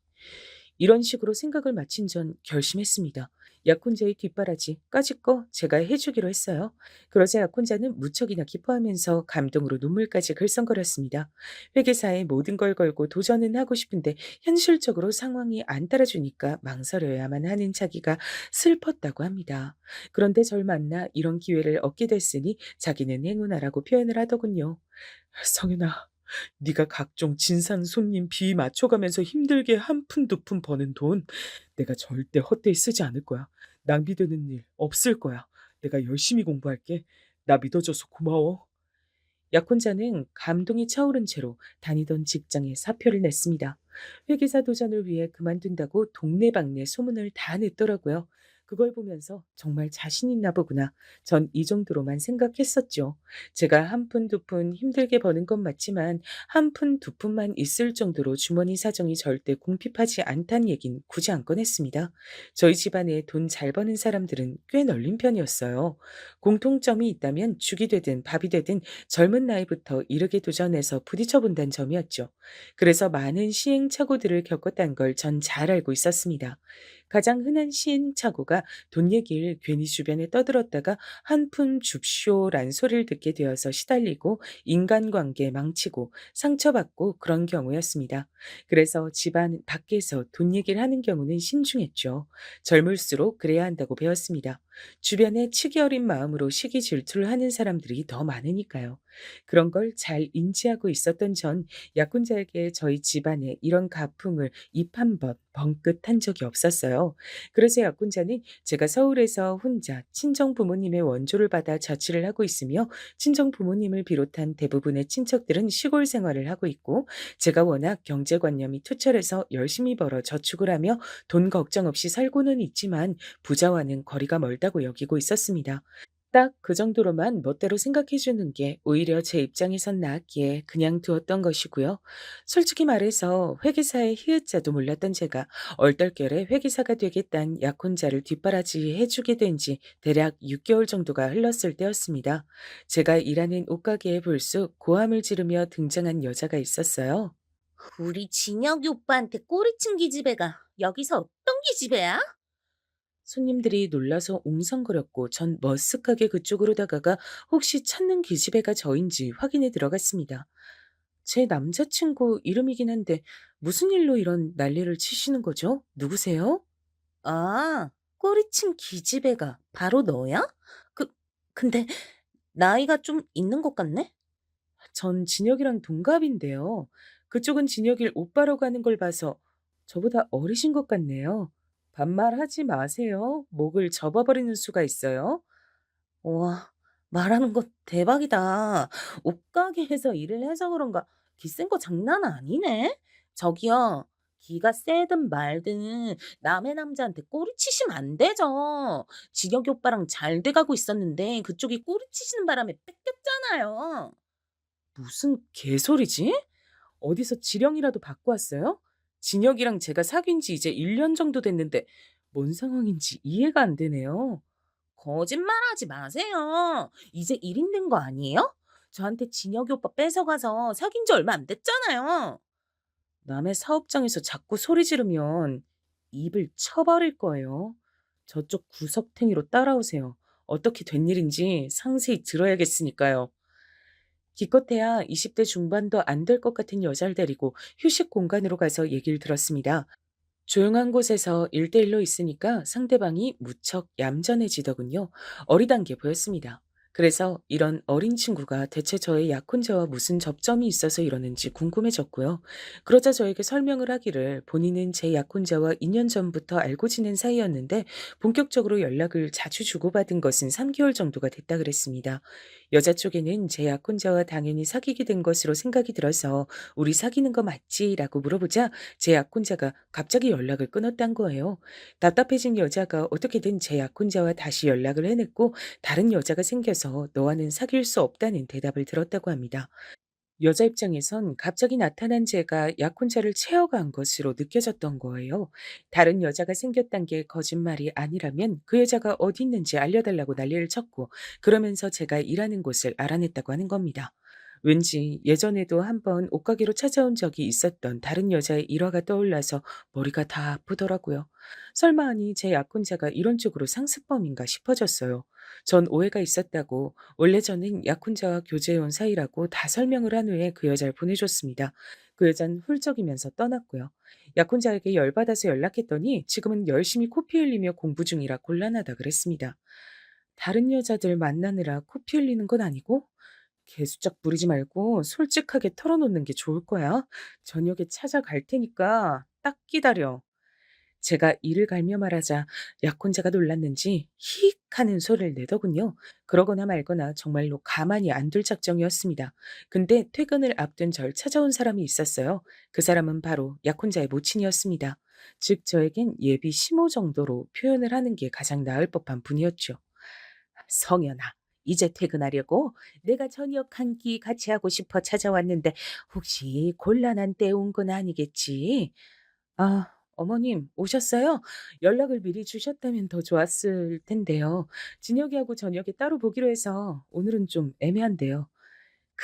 [SPEAKER 2] 이런 식으로 생각을 마친 전 결심했습니다. 약혼자의 뒷바라지 까짓 거 제가 해주기로 했어요. 그러자 약혼자는 무척이나 기뻐하면서 감동으로 눈물까지 글썽거렸습니다. 회계사에 모든 걸 걸고 도전은 하고 싶은데 현실적으로 상황이 안 따라주니까 망설여야만 하는 자기가 슬펐다고 합니다. 그런데 절 만나 이런 기회를 얻게 됐으니 자기는 행운아라고 표현을 하더군요. 성윤아, 네가 각종 진상 손님 비위 맞춰가면서 힘들게 한 푼 두 푼 버는 돈 내가 절대 헛되이 쓰지 않을 거야. 낭비되는 일 없을 거야. 내가 열심히 공부할게. 나 믿어줘서 고마워. 약혼자는 감동이 차오른 채로 다니던 직장에 사표를 냈습니다. 회계사 도전을 위해 그만둔다고 동네방네 소문을 다 냈더라고요. 그걸 보면서 정말 자신 있나 보구나. 전 이 정도로만 생각했었죠. 제가 한 푼 두 푼 힘들게 버는 건 맞지만 한 푼 두 푼만 있을 정도로 주머니 사정이 절대 궁핍하지 않다는 얘긴 굳이 안 꺼냈습니다. 저희 집안에 돈 잘 버는 사람들은 꽤 널린 편이었어요. 공통점이 있다면 죽이 되든 밥이 되든 젊은 나이부터 이르게 도전해서 부딪혀 본다는 점이었죠. 그래서 많은 시행착오들을 겪었다는 걸 전 잘 알고 있었습니다. 가장 흔한 시행착오가 돈 얘기를 괜히 주변에 떠들었다가 한 푼 줍쇼란 소리를 듣게 되어서 시달리고 인간관계 망치고 상처받고 그런 경우였습니다. 그래서 집안 밖에서 돈 얘기를 하는 경우는 신중했죠. 젊을수록 그래야 한다고 배웠습니다. 주변에 치기 어린 마음으로 시기 질투를 하는 사람들이 더 많으니까요. 그런 걸 잘 인지하고 있었던 전 약혼자에게 저희 집안에 이런 가풍을 입 한 번 벙긋한 적이 없었어요. 그래서 약혼자는 제가 서울에서 혼자 친정 부모님의 원조를 받아 자취를 하고 있으며 친정 부모님을 비롯한 대부분의 친척들은 시골 생활을 하고 있고 제가 워낙 경제관념이 투철해서 열심히 벌어 저축을 하며 돈 걱정 없이 살고는 있지만 부자와는 거리가 멀다고 여기고 있었습니다. 딱 그 정도로만 멋대로 생각해 주는 게 오히려 제 입장에선 나았기에 그냥 두었던 것이고요. 솔직히 말해서 회계사의 히읗자도 몰랐던 제가 얼떨결에 회계사가 되겠다는 약혼자를 뒷바라지해 주게 된 지 대략 6개월 정도가 흘렀을 때였습니다. 제가 일하는 옷가게에 불쑥 고함을 지르며 등장한 여자가 있었어요.
[SPEAKER 3] 우리 진혁이 오빠한테 꼬리친 기집애가 여기서 어떤 기집애야?
[SPEAKER 2] 손님들이 놀라서 웅성거렸고 전 머쓱하게 그쪽으로 다가가 혹시 찾는 기집애가 저인지 확인해 들어갔습니다. 제 남자친구 이름이긴 한데 무슨 일로 이런 난리를 치시는 거죠? 누구세요?
[SPEAKER 3] 아, 꼬리친 기집애가 바로 너야? 그, 근데 나이가 좀 있는 것 같네?
[SPEAKER 2] 전 진혁이랑 동갑인데요. 그쪽은 진혁이를 오빠라고 하는 걸 봐서 저보다 어리신 것 같네요. 반말하지 마세요. 목을 접어버리는 수가 있어요.
[SPEAKER 3] 와, 말하는 거 대박이다. 옷가게에서 일을 해서 그런가 기센 거 장난 아니네? 저기요, 기가 세든 말든 남의 남자한테 꼬리치시면 안 되죠. 진혁이 오빠랑 잘 돼가고 있었는데 그쪽이 꼬리치시는 바람에 뺏겼잖아요.
[SPEAKER 2] 무슨 개소리지? 어디서 지령이라도 받고 왔어요? 진혁이랑 제가 사귄 지 이제 1년 정도 됐는데 뭔 상황인지 이해가 안 되네요.
[SPEAKER 3] 거짓말하지 마세요. 이제 1인 된 거 아니에요? 저한테 진혁이 오빠 뺏어가서 사귄 지 얼마 안 됐잖아요.
[SPEAKER 2] 남의 사업장에서 자꾸 소리 지르면 입을 쳐버릴 거예요. 저쪽 구석탱이로 따라오세요. 어떻게 된 일인지 상세히 들어야겠으니까요. 기껏해야 20대 중반도 안 될 것 같은 여자를 데리고 휴식 공간으로 가서 얘기를 들었습니다. 조용한 곳에서 1대1로 있으니까 상대방이 무척 얌전해지더군요. 어리단 게 보였습니다. 그래서 이런 어린 친구가 대체 저의 약혼자와 무슨 접점이 있어서 이러는지 궁금해졌고요. 그러자 저에게 설명을 하기를 본인은 제 약혼자와 2년 전부터 알고 지낸 사이였는데 본격적으로 연락을 자주 주고받은 것은 3개월 정도가 됐다 그랬습니다. 여자 쪽에는 제 약혼자와 당연히 사귀게 된 것으로 생각이 들어서 우리 사귀는 거 맞지? 라고 물어보자 제 약혼자가 갑자기 연락을 끊었단 거예요. 답답해진 여자가 어떻게든 제 약혼자와 다시 연락을 해냈고 다른 여자가 생겨서 너와는 사귈 수 없다는 대답을 들었다고 합니다. 여자 입장에선 갑자기 나타난 제가 약혼자를 채워간 것으로 느껴졌던 거예요. 다른 여자가 생겼단 게 거짓말이 아니라면 그 여자가 어디 있는지 알려달라고 난리를 쳤고 그러면서 제가 일하는 곳을 알아냈다고 하는 겁니다. 왠지 예전에도 한번 옷가게로 찾아온 적이 있었던 다른 여자의 일화가 떠올라서 머리가 다 아프더라고요. 설마 하니 제 약혼자가 이런 쪽으로 상습범인가 싶어졌어요. 전 오해가 있었다고 원래 저는 약혼자와 교제해온 사이라고 다 설명을 한 후에 그 여자를 보내줬습니다. 그 여잔 훌쩍이면서 떠났고요. 약혼자에게 열받아서 연락했더니 지금은 열심히 코피 흘리며 공부 중이라 곤란하다 그랬습니다. 다른 여자들 만나느라 코피 흘리는 건 아니고 개수작 부리지 말고 솔직하게 털어놓는 게 좋을 거야. 저녁에 찾아갈 테니까 딱 기다려. 제가 이를 갈며 말하자 약혼자가 놀랐는지 히익 하는 소리를 내더군요. 그러거나 말거나 정말로 가만히 안 둘 작정이었습니다. 근데 퇴근을 앞둔 절 찾아온 사람이 있었어요. 그 사람은 바로 약혼자의 모친이었습니다. 즉 저에겐 예비 시모 정도로 표현을 하는 게 가장 나을 법한 분이었죠. 성현아, 이제 퇴근하려고 내가 저녁 한 끼 같이 하고 싶어 찾아왔는데 혹시 곤란한 때 온 건 아니겠지? 아, 어머님 오셨어요? 연락을 미리 주셨다면 더 좋았을 텐데요. 진혁이하고 저녁에 따로 보기로 해서 오늘은 좀 애매한데요.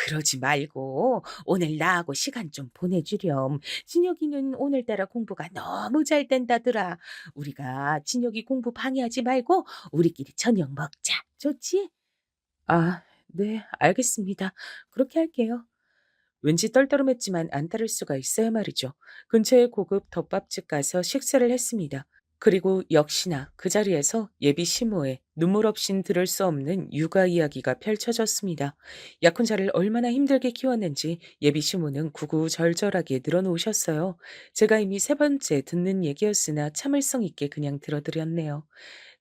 [SPEAKER 3] 그러지 말고 오늘 나하고 시간 좀 보내주렴. 진혁이는 오늘따라 공부가 너무 잘 된다더라. 우리가 진혁이 공부 방해하지 말고 우리끼리 저녁 먹자. 좋지?
[SPEAKER 2] 아, 네, 알겠습니다. 그렇게 할게요. 왠지 떨떠름했지만 안 따를 수가 있어야 말이죠. 근처의 고급 덮밥집 가서 식사를 했습니다. 그리고 역시나 그 자리에서 예비 시모의 눈물 없인 들을 수 없는 육아 이야기가 펼쳐졌습니다. 약혼자를 얼마나 힘들게 키웠는지 예비 시모는 구구절절하게 늘어놓으셨어요. 제가 이미 세 번째 듣는 얘기였으나 참을성 있게 그냥 들어드렸네요.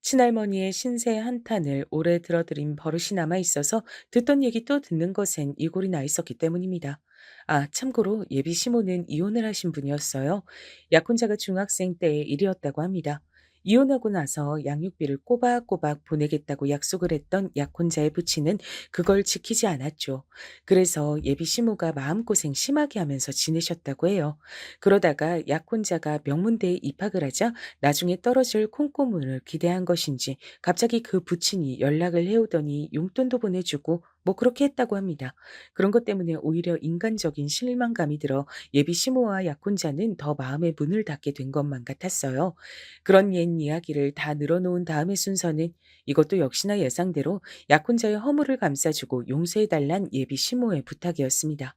[SPEAKER 2] 친할머니의 신세 한탄을 오래 들어드린 버릇이 남아 있어서 듣던 얘기 또 듣는 것엔 이골이 나 있었기 때문입니다. 아, 참고로 예비 시모는 이혼을 하신 분이었어요. 약혼자가 중학생 때의 일이었다고 합니다. 이혼하고 나서 양육비를 꼬박꼬박 보내겠다고 약속을 했던 약혼자의 부친은 그걸 지키지 않았죠. 그래서 예비 시모가 마음고생 심하게 하면서 지내셨다고 해요. 그러다가 약혼자가 명문대에 입학을 하자 나중에 떨어질 콩고문을 기대한 것인지 갑자기 그 부친이 연락을 해오더니 용돈도 보내주고 뭐 그렇게 했다고 합니다. 그런 것 때문에 오히려 인간적인 실망감이 들어 예비 시모와 약혼자는 더 마음의 문을 닫게 된 것만 같았어요. 그런 옛 이야기를 다 늘어놓은 다음의 순서는 이것도 역시나 예상대로 약혼자의 허물을 감싸주고 용서해달란 예비 시모의 부탁이었습니다.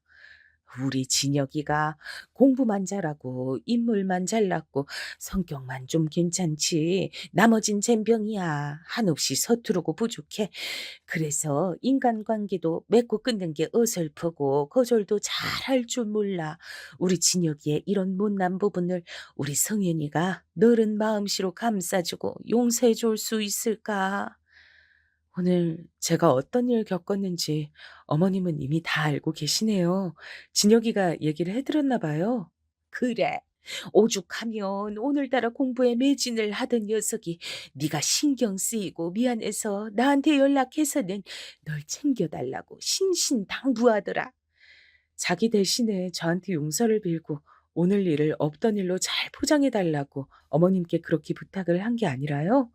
[SPEAKER 3] 우리 진혁이가 공부만 잘하고 인물만 잘났고 성격만 좀 괜찮지. 나머진 젬병이야. 한없이 서투르고 부족해. 그래서 인간관계도 맺고 끊는 게 어설프고 거절도 잘할 줄 몰라. 우리 진혁이의 이런 못난 부분을 우리 성현이가 너른 마음씨로 감싸주고 용서해 줄 수 있을까?
[SPEAKER 2] 오늘 제가 어떤 일 겪었는지 어머님은 이미 다 알고 계시네요. 진혁이가 얘기를 해드렸나 봐요.
[SPEAKER 3] 그래. 오죽하면 오늘따라 공부에 매진을 하던 녀석이 네가 신경 쓰이고 미안해서 나한테 연락해서는 널 챙겨달라고 신신당부하더라.
[SPEAKER 2] 자기 대신에 저한테 용서를 빌고 오늘 일을 없던 일로 잘 포장해달라고 어머님께 그렇게 부탁을 한 게 아니라요?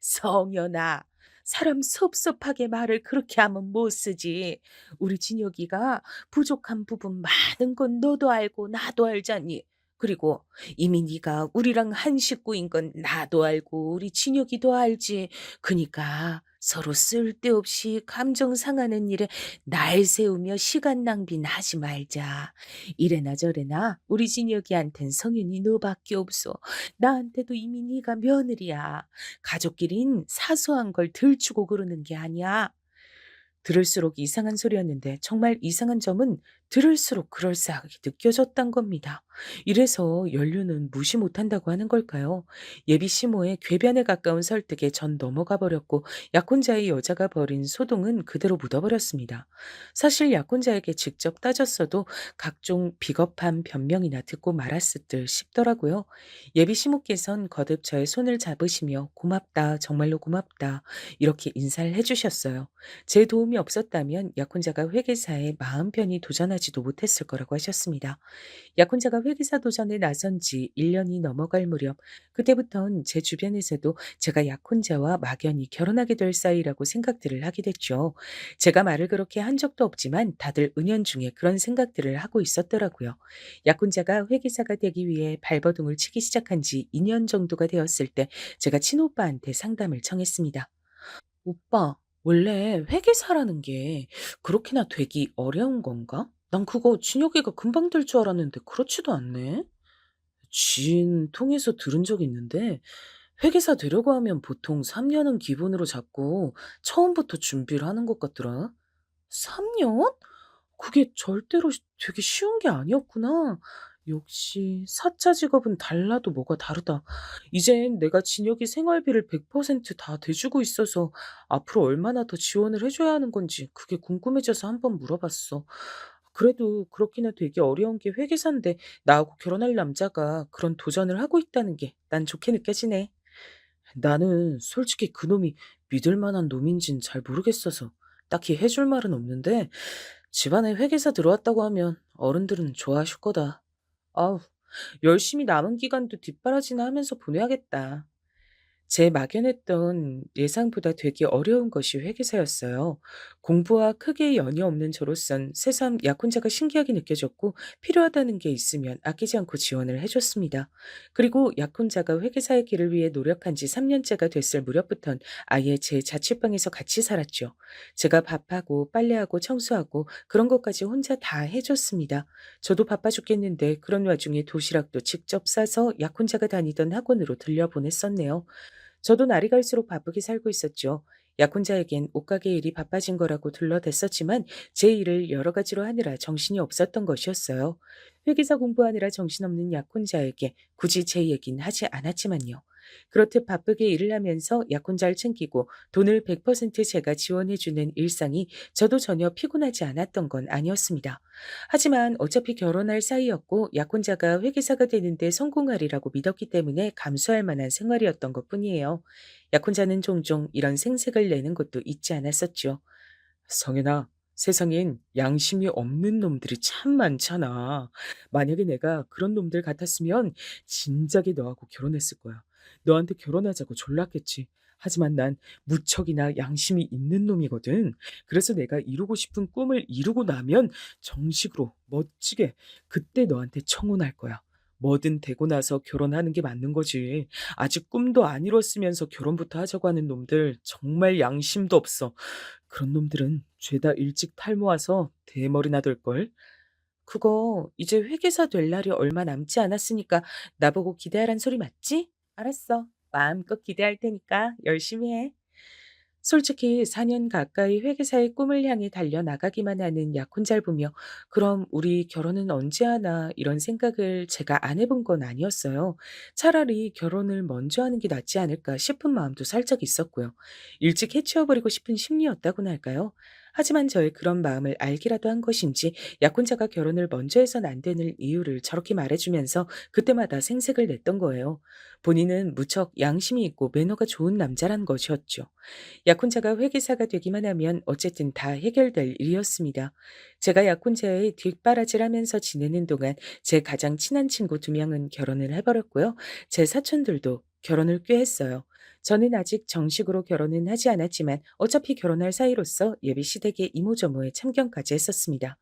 [SPEAKER 3] 성현아, 사람 섭섭하게 말을 그렇게 하면 못 쓰지. 우리 진혁이가 부족한 부분 많은 건 너도 알고 나도 알잖니. 그리고 이미 네가 우리랑 한 식구인 건 나도 알고 우리 진혁이도 알지. 그니까 서로 쓸데없이 감정 상하는 일에 날 세우며 시간 낭비는 하지 말자. 이래나 저래나 우리 진혁이한텐 성현이 너밖에 없어. 나한테도 이미 네가 며느리야. 가족끼린 사소한 걸 들추고 그러는 게 아니야.
[SPEAKER 2] 들을수록 이상한 소리였는데 정말 이상한 점은 들을수록 그럴싸하게 느껴졌단 겁니다. 이래서 연륜은 무시 못한다고 하는 걸까요? 예비 시모의 궤변에 가까운 설득에 전 넘어가 버렸고 약혼자의 여자가 벌인 소동은 그대로 묻어버렸습니다. 사실 약혼자에게 직접 따졌어도 각종 비겁한 변명이나 듣고 말았을 듯 싶더라고요. 예비 시모께선 거듭 저의 손을 잡으시며 고맙다, 정말로 고맙다 이렇게 인사를 해주셨어요. 제 도움이 없었다면 약혼자가 회계사에 마음 편히 도전하지도 못했을 거라고 하셨습니다. 약혼자가 회계사 도전에 나선 지 1년이 넘어갈 무렵 그때부턴 제 주변에서도 제가 약혼자와 막연히 결혼하게 될 사이라고 생각들을 하게 됐죠. 제가 말을 그렇게 한 적도 없지만 다들 은연중에 그런 생각들을 하고 있었더라고요. 약혼자가 회계사가 되기 위해 발버둥을 치기 시작한 지 2년 정도가 되었을 때 제가 친오빠한테 상담을 청했습니다. 오빠, 원래 회계사라는 게 그렇게나 되기 어려운 건가? 난 그거 준혁이가 금방 될 줄 알았는데 그렇지도 않네. 지인 통해서 들은 적 있는데 회계사 되려고 하면 보통 3년은 기본으로 잡고 처음부터 준비를 하는 것 같더라. 3년? 그게 절대로 되게 쉬운 게 아니었구나. 역시 사차 직업은 달라도 뭐가 다르다. 이젠 내가 진혁이 생활비를 100%다 대주고 있어서 앞으로 얼마나 더 지원을 해줘야 하는 건지 그게 궁금해져서 한번 물어봤어. 그래도 그렇게나 되게 어려운 게 회계사인데 나하고 결혼할 남자가 그런 도전을 하고 있다는 게 난 좋게 느껴지네. 나는 솔직히 그놈이 믿을 만한 놈인진 잘 모르겠어서 딱히 해줄 말은 없는데 집안에 회계사 들어왔다고 하면 어른들은 좋아하실 거다. 아우, 열심히 남은 기간도 뒷바라지나 하면서 보내야겠다. 제 막연했던 예상보다 되게 어려운 것이 회계사였어요. 공부와 크게 연이 없는 저로선 새삼 약혼자가 신기하게 느껴졌고 필요하다는 게 있으면 아끼지 않고 지원을 해줬습니다. 그리고 약혼자가 회계사의 길을 위해 노력한 지 3년째가 됐을 무렵부턴 아예 제 자취방에서 같이 살았죠. 제가 밥하고 빨래하고 청소하고 그런 것까지 혼자 다 해줬습니다. 저도 바빠 죽겠는데 그런 와중에 도시락도 직접 싸서 약혼자가 다니던 학원으로 들려보냈었네요. 저도 날이 갈수록 바쁘게 살고 있었죠. 약혼자에겐 옷가게 일이 바빠진 거라고 둘러댔었지만 제 일을 여러 가지로 하느라 정신이 없었던 것이었어요. 회계사 공부하느라 정신없는 약혼자에게 굳이 제 얘긴 하지 않았지만요. 그렇듯 바쁘게 일을 하면서 약혼자를 챙기고 돈을 100% 제가 지원해주는 일상이 저도 전혀 피곤하지 않았던 건 아니었습니다. 하지만 어차피 결혼할 사이였고 약혼자가 회계사가 되는데 성공하리라고 믿었기 때문에 감수할 만한 생활이었던 것뿐이에요. 약혼자는 종종 이런 생색을 내는 것도 잊지 않았었죠. 성현아, 세상엔 양심이 없는 놈들이 참 많잖아. 만약에 내가 그런 놈들 같았으면 진작에 너하고 결혼했을 거야. 너한테 결혼하자고 졸랐겠지. 하지만 난 무척이나 양심이 있는 놈이거든. 그래서 내가 이루고 싶은 꿈을 이루고 나면 정식으로 멋지게 그때 너한테 청혼할 거야. 뭐든 되고 나서 결혼하는 게 맞는 거지. 아직 꿈도 안 이뤘으면서 결혼부터 하자고 하는 놈들 정말 양심도 없어. 그런 놈들은 죄다 일찍 탈모와서 대머리나 될걸? 그거 이제 회계사 될 날이 얼마 남지 않았으니까 나보고 기대하란 소리 맞지? 알았어. 마음껏 기대할 테니까 열심히 해. 솔직히 4년 가까이 회계사의 꿈을 향해 달려나가기만 하는 약혼자를 보며 그럼 우리 결혼은 언제 하나 이런 생각을 제가 안 해본 건 아니었어요. 차라리 결혼을 먼저 하는 게 낫지 않을까 싶은 마음도 살짝 있었고요. 일찍 해치워버리고 싶은 심리였다고나 할까요? 하지만 저의 그런 마음을 알기라도 한 것인지 약혼자가 결혼을 먼저 해선 안 되는 이유를 저렇게 말해주면서 그때마다 생색을 냈던 거예요. 본인은 무척 양심이 있고 매너가 좋은 남자란 것이었죠. 약혼자가 회계사가 되기만 하면 어쨌든 다 해결될 일이었습니다. 제가 약혼자의 뒷바라지를 하면서 지내는 동안 제 가장 친한 친구 2명은 결혼을 해버렸고요. 제 사촌들도 결혼을 꽤 했어요. 저는 아직 정식으로 결혼은 하지 않았지만 어차피 결혼할 사이로서 예비 시댁의 이모저모에 참견까지 했었습니다.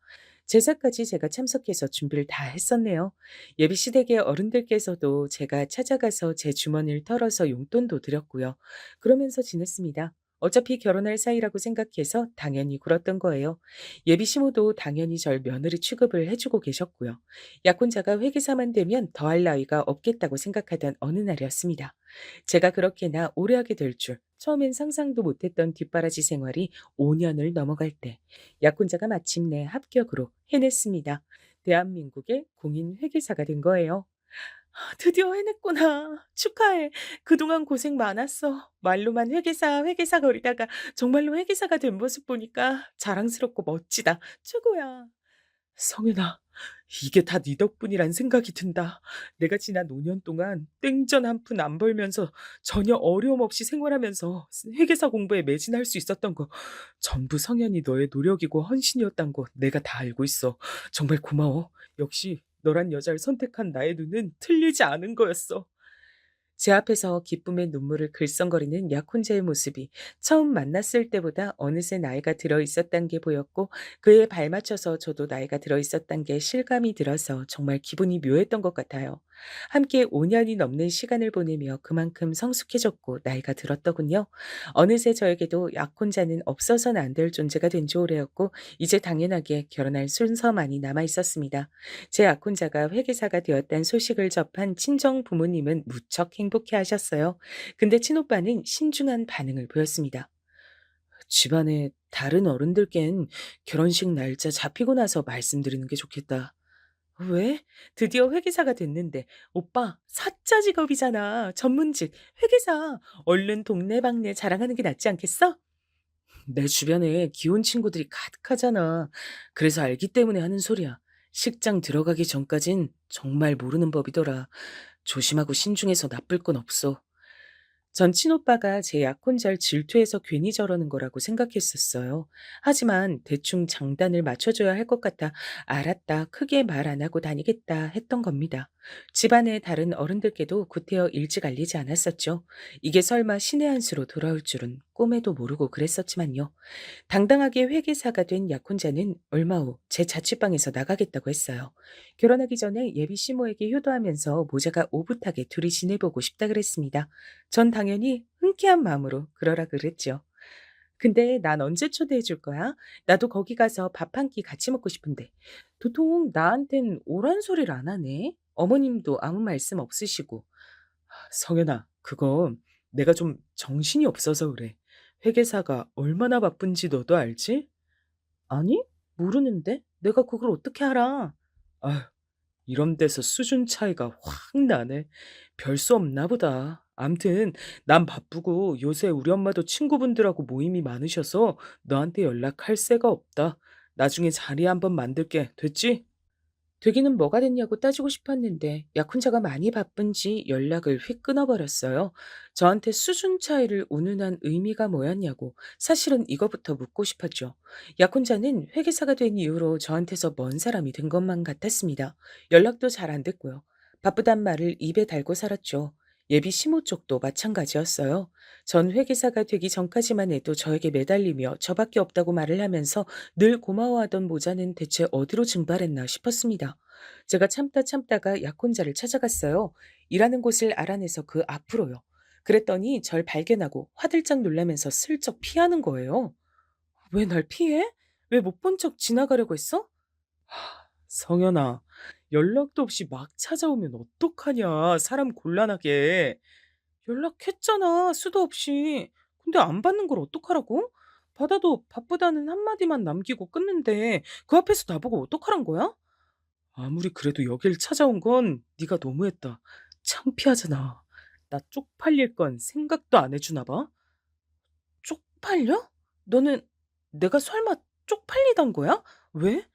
[SPEAKER 2] 제사까지 제가 참석해서 준비를 다 했었네요. 예비 시댁의 어른들께서도 제가 찾아가서 제 주머니를 털어서 용돈도 드렸고요. 그러면서 지냈습니다. 어차피 결혼할 사이라고 생각해서 당연히 굴었던 거예요. 예비 시모도 당연히 절 며느리 취급을 해주고 계셨고요. 약혼자가 회계사만 되면 더할 나위가 없겠다고 생각하던 어느 날이었습니다. 제가 그렇게나 오래 하게 될 줄 처음엔 상상도 못했던 뒷바라지 생활이 5년을 넘어갈 때 약혼자가 마침내 합격으로 해냈습니다. 대한민국의 공인 회계사가 된 거예요. 드디어 해냈구나. 축하해. 그동안 고생 많았어. 말로만 회계사, 회계사 거리다가 정말로 회계사가 된 모습 보니까 자랑스럽고 멋지다. 최고야. 성윤아, 이게 다 네 덕분이란 생각이 든다. 내가 지난 5년 동안 땡전 한 푼 안 벌면서 전혀 어려움 없이 생활하면서 회계사 공부에 매진할 수 있었던 거 전부 성현이 너의 노력이고 헌신이었단 거 내가 다 알고 있어. 정말 고마워. 역시 너란 여자를 선택한 나의 눈은 틀리지 않은 거였어. 제 앞에서 기쁨의 눈물을 글썽거리는 약혼자의 모습이 처음 만났을 때보다 어느새 나이가 들어 있었단 게 보였고 그에 발맞춰서 저도 나이가 들어 있었단 게 실감이 들어서 정말 기분이 묘했던 것 같아요. 함께 5년이 넘는 시간을 보내며 그만큼 성숙해졌고 나이가 들었더군요. 어느새 저에게도 약혼자는 없어서는 안 될 존재가 된 지 오래였고 이제 당연하게 결혼할 순서만이 남아 있었습니다. 제 약혼자가 회계사가 되었다는 소식을 접한 친정 부모님은 무척 행복해 하셨어요. 근데 친오빠는 신중한 반응을 보였습니다. 집안에 다른 어른들께는 결혼식 날짜 잡히고 나서 말씀드리는 게 좋겠다. 왜? 드디어 회계사가 됐는데. 오빠, 사짜 직업이잖아. 전문직, 회계사. 얼른 동네방네 자랑하는 게 낫지 않겠어? 내 주변에 기혼 친구들이 가득하잖아. 그래서 알기 때문에 하는 소리야. 식장 들어가기 전까진 정말 모르는 법이더라. 조심하고 신중해서 나쁠 건 없어. 전 친오빠가 제 약혼자를 질투해서 괜히 저러는 거라고 생각했었어요. 하지만 대충 장단을 맞춰줘야 할 것 같아 알았다, 크게 말 안 하고 다니겠다 했던 겁니다. 집안의 다른 어른들께도 구태여 일찍 알리지 않았었죠. 이게 설마 신의 한 수로 돌아올 줄은 꿈에도 모르고 그랬었지만요. 당당하게 회계사가 된 약혼자는 얼마 후 제 자취방에서 나가겠다고 했어요. 결혼하기 전에 예비 시모에게 효도하면서 모자가 오붓하게 둘이 지내보고 싶다 그랬습니다. 전 당연히 흔쾌한 마음으로 그러라 그랬죠. 근데 난 언제 초대해 줄 거야? 나도 거기 가서 밥 한 끼 같이 먹고 싶은데. 도통 나한텐 오란 소리를 안 하네. 어머님도 아무 말씀 없으시고. 성현아, 그건 내가 좀 정신이 없어서 그래. 회계사가 얼마나 바쁜지 너도 알지?
[SPEAKER 3] 아니? 모르는데? 내가 그걸 어떻게 알아?
[SPEAKER 2] 아휴, 이런 데서 수준 차이가 확 나네. 별 수 없나 보다. 암튼 난 바쁘고 요새 우리 엄마도 친구분들하고 모임이 많으셔서 너한테 연락할 새가 없다. 나중에 자리 한번 만들게. 됐지? 되기는 뭐가 됐냐고 따지고 싶었는데 약혼자가 많이 바쁜지 연락을 휙 끊어버렸어요. 저한테 수준 차이를 운운한 의미가 뭐였냐고 사실은 이거부터 묻고 싶었죠. 약혼자는 회계사가 된 이후로 저한테서 먼 사람이 된 것만 같았습니다. 연락도 잘 안 됐고요. 바쁘단 말을 입에 달고 살았죠. 예비 시모 쪽도 마찬가지였어요. 전 회계사가 되기 전까지만 해도 저에게 매달리며 저밖에 없다고 말을 하면서 늘 고마워하던 모자는 대체 어디로 증발했나 싶었습니다. 제가 참다가 약혼자를 찾아갔어요. 일하는 곳을 알아내서 그 앞으로요. 그랬더니 절 발견하고 화들짝 놀라면서 슬쩍 피하는 거예요. 왜 날 피해? 왜 못 본 척 지나가려고 했어? 성현아, 연락도 없이 막 찾아오면 어떡하냐, 사람 곤란하게. 연락했잖아, 수도 없이. 근데 안 받는 걸 어떡하라고? 받아도 바쁘다는 한마디만 남기고 끊는데 그 앞에서 나보고 어떡하란 거야? 아무리 그래도 여길 찾아온 건 네가 너무했다. 창피하잖아. 나 쪽팔릴 건 생각도 안 해주나 봐. 쪽팔려? 너는 내가 설마 쪽팔리단 거야? 왜?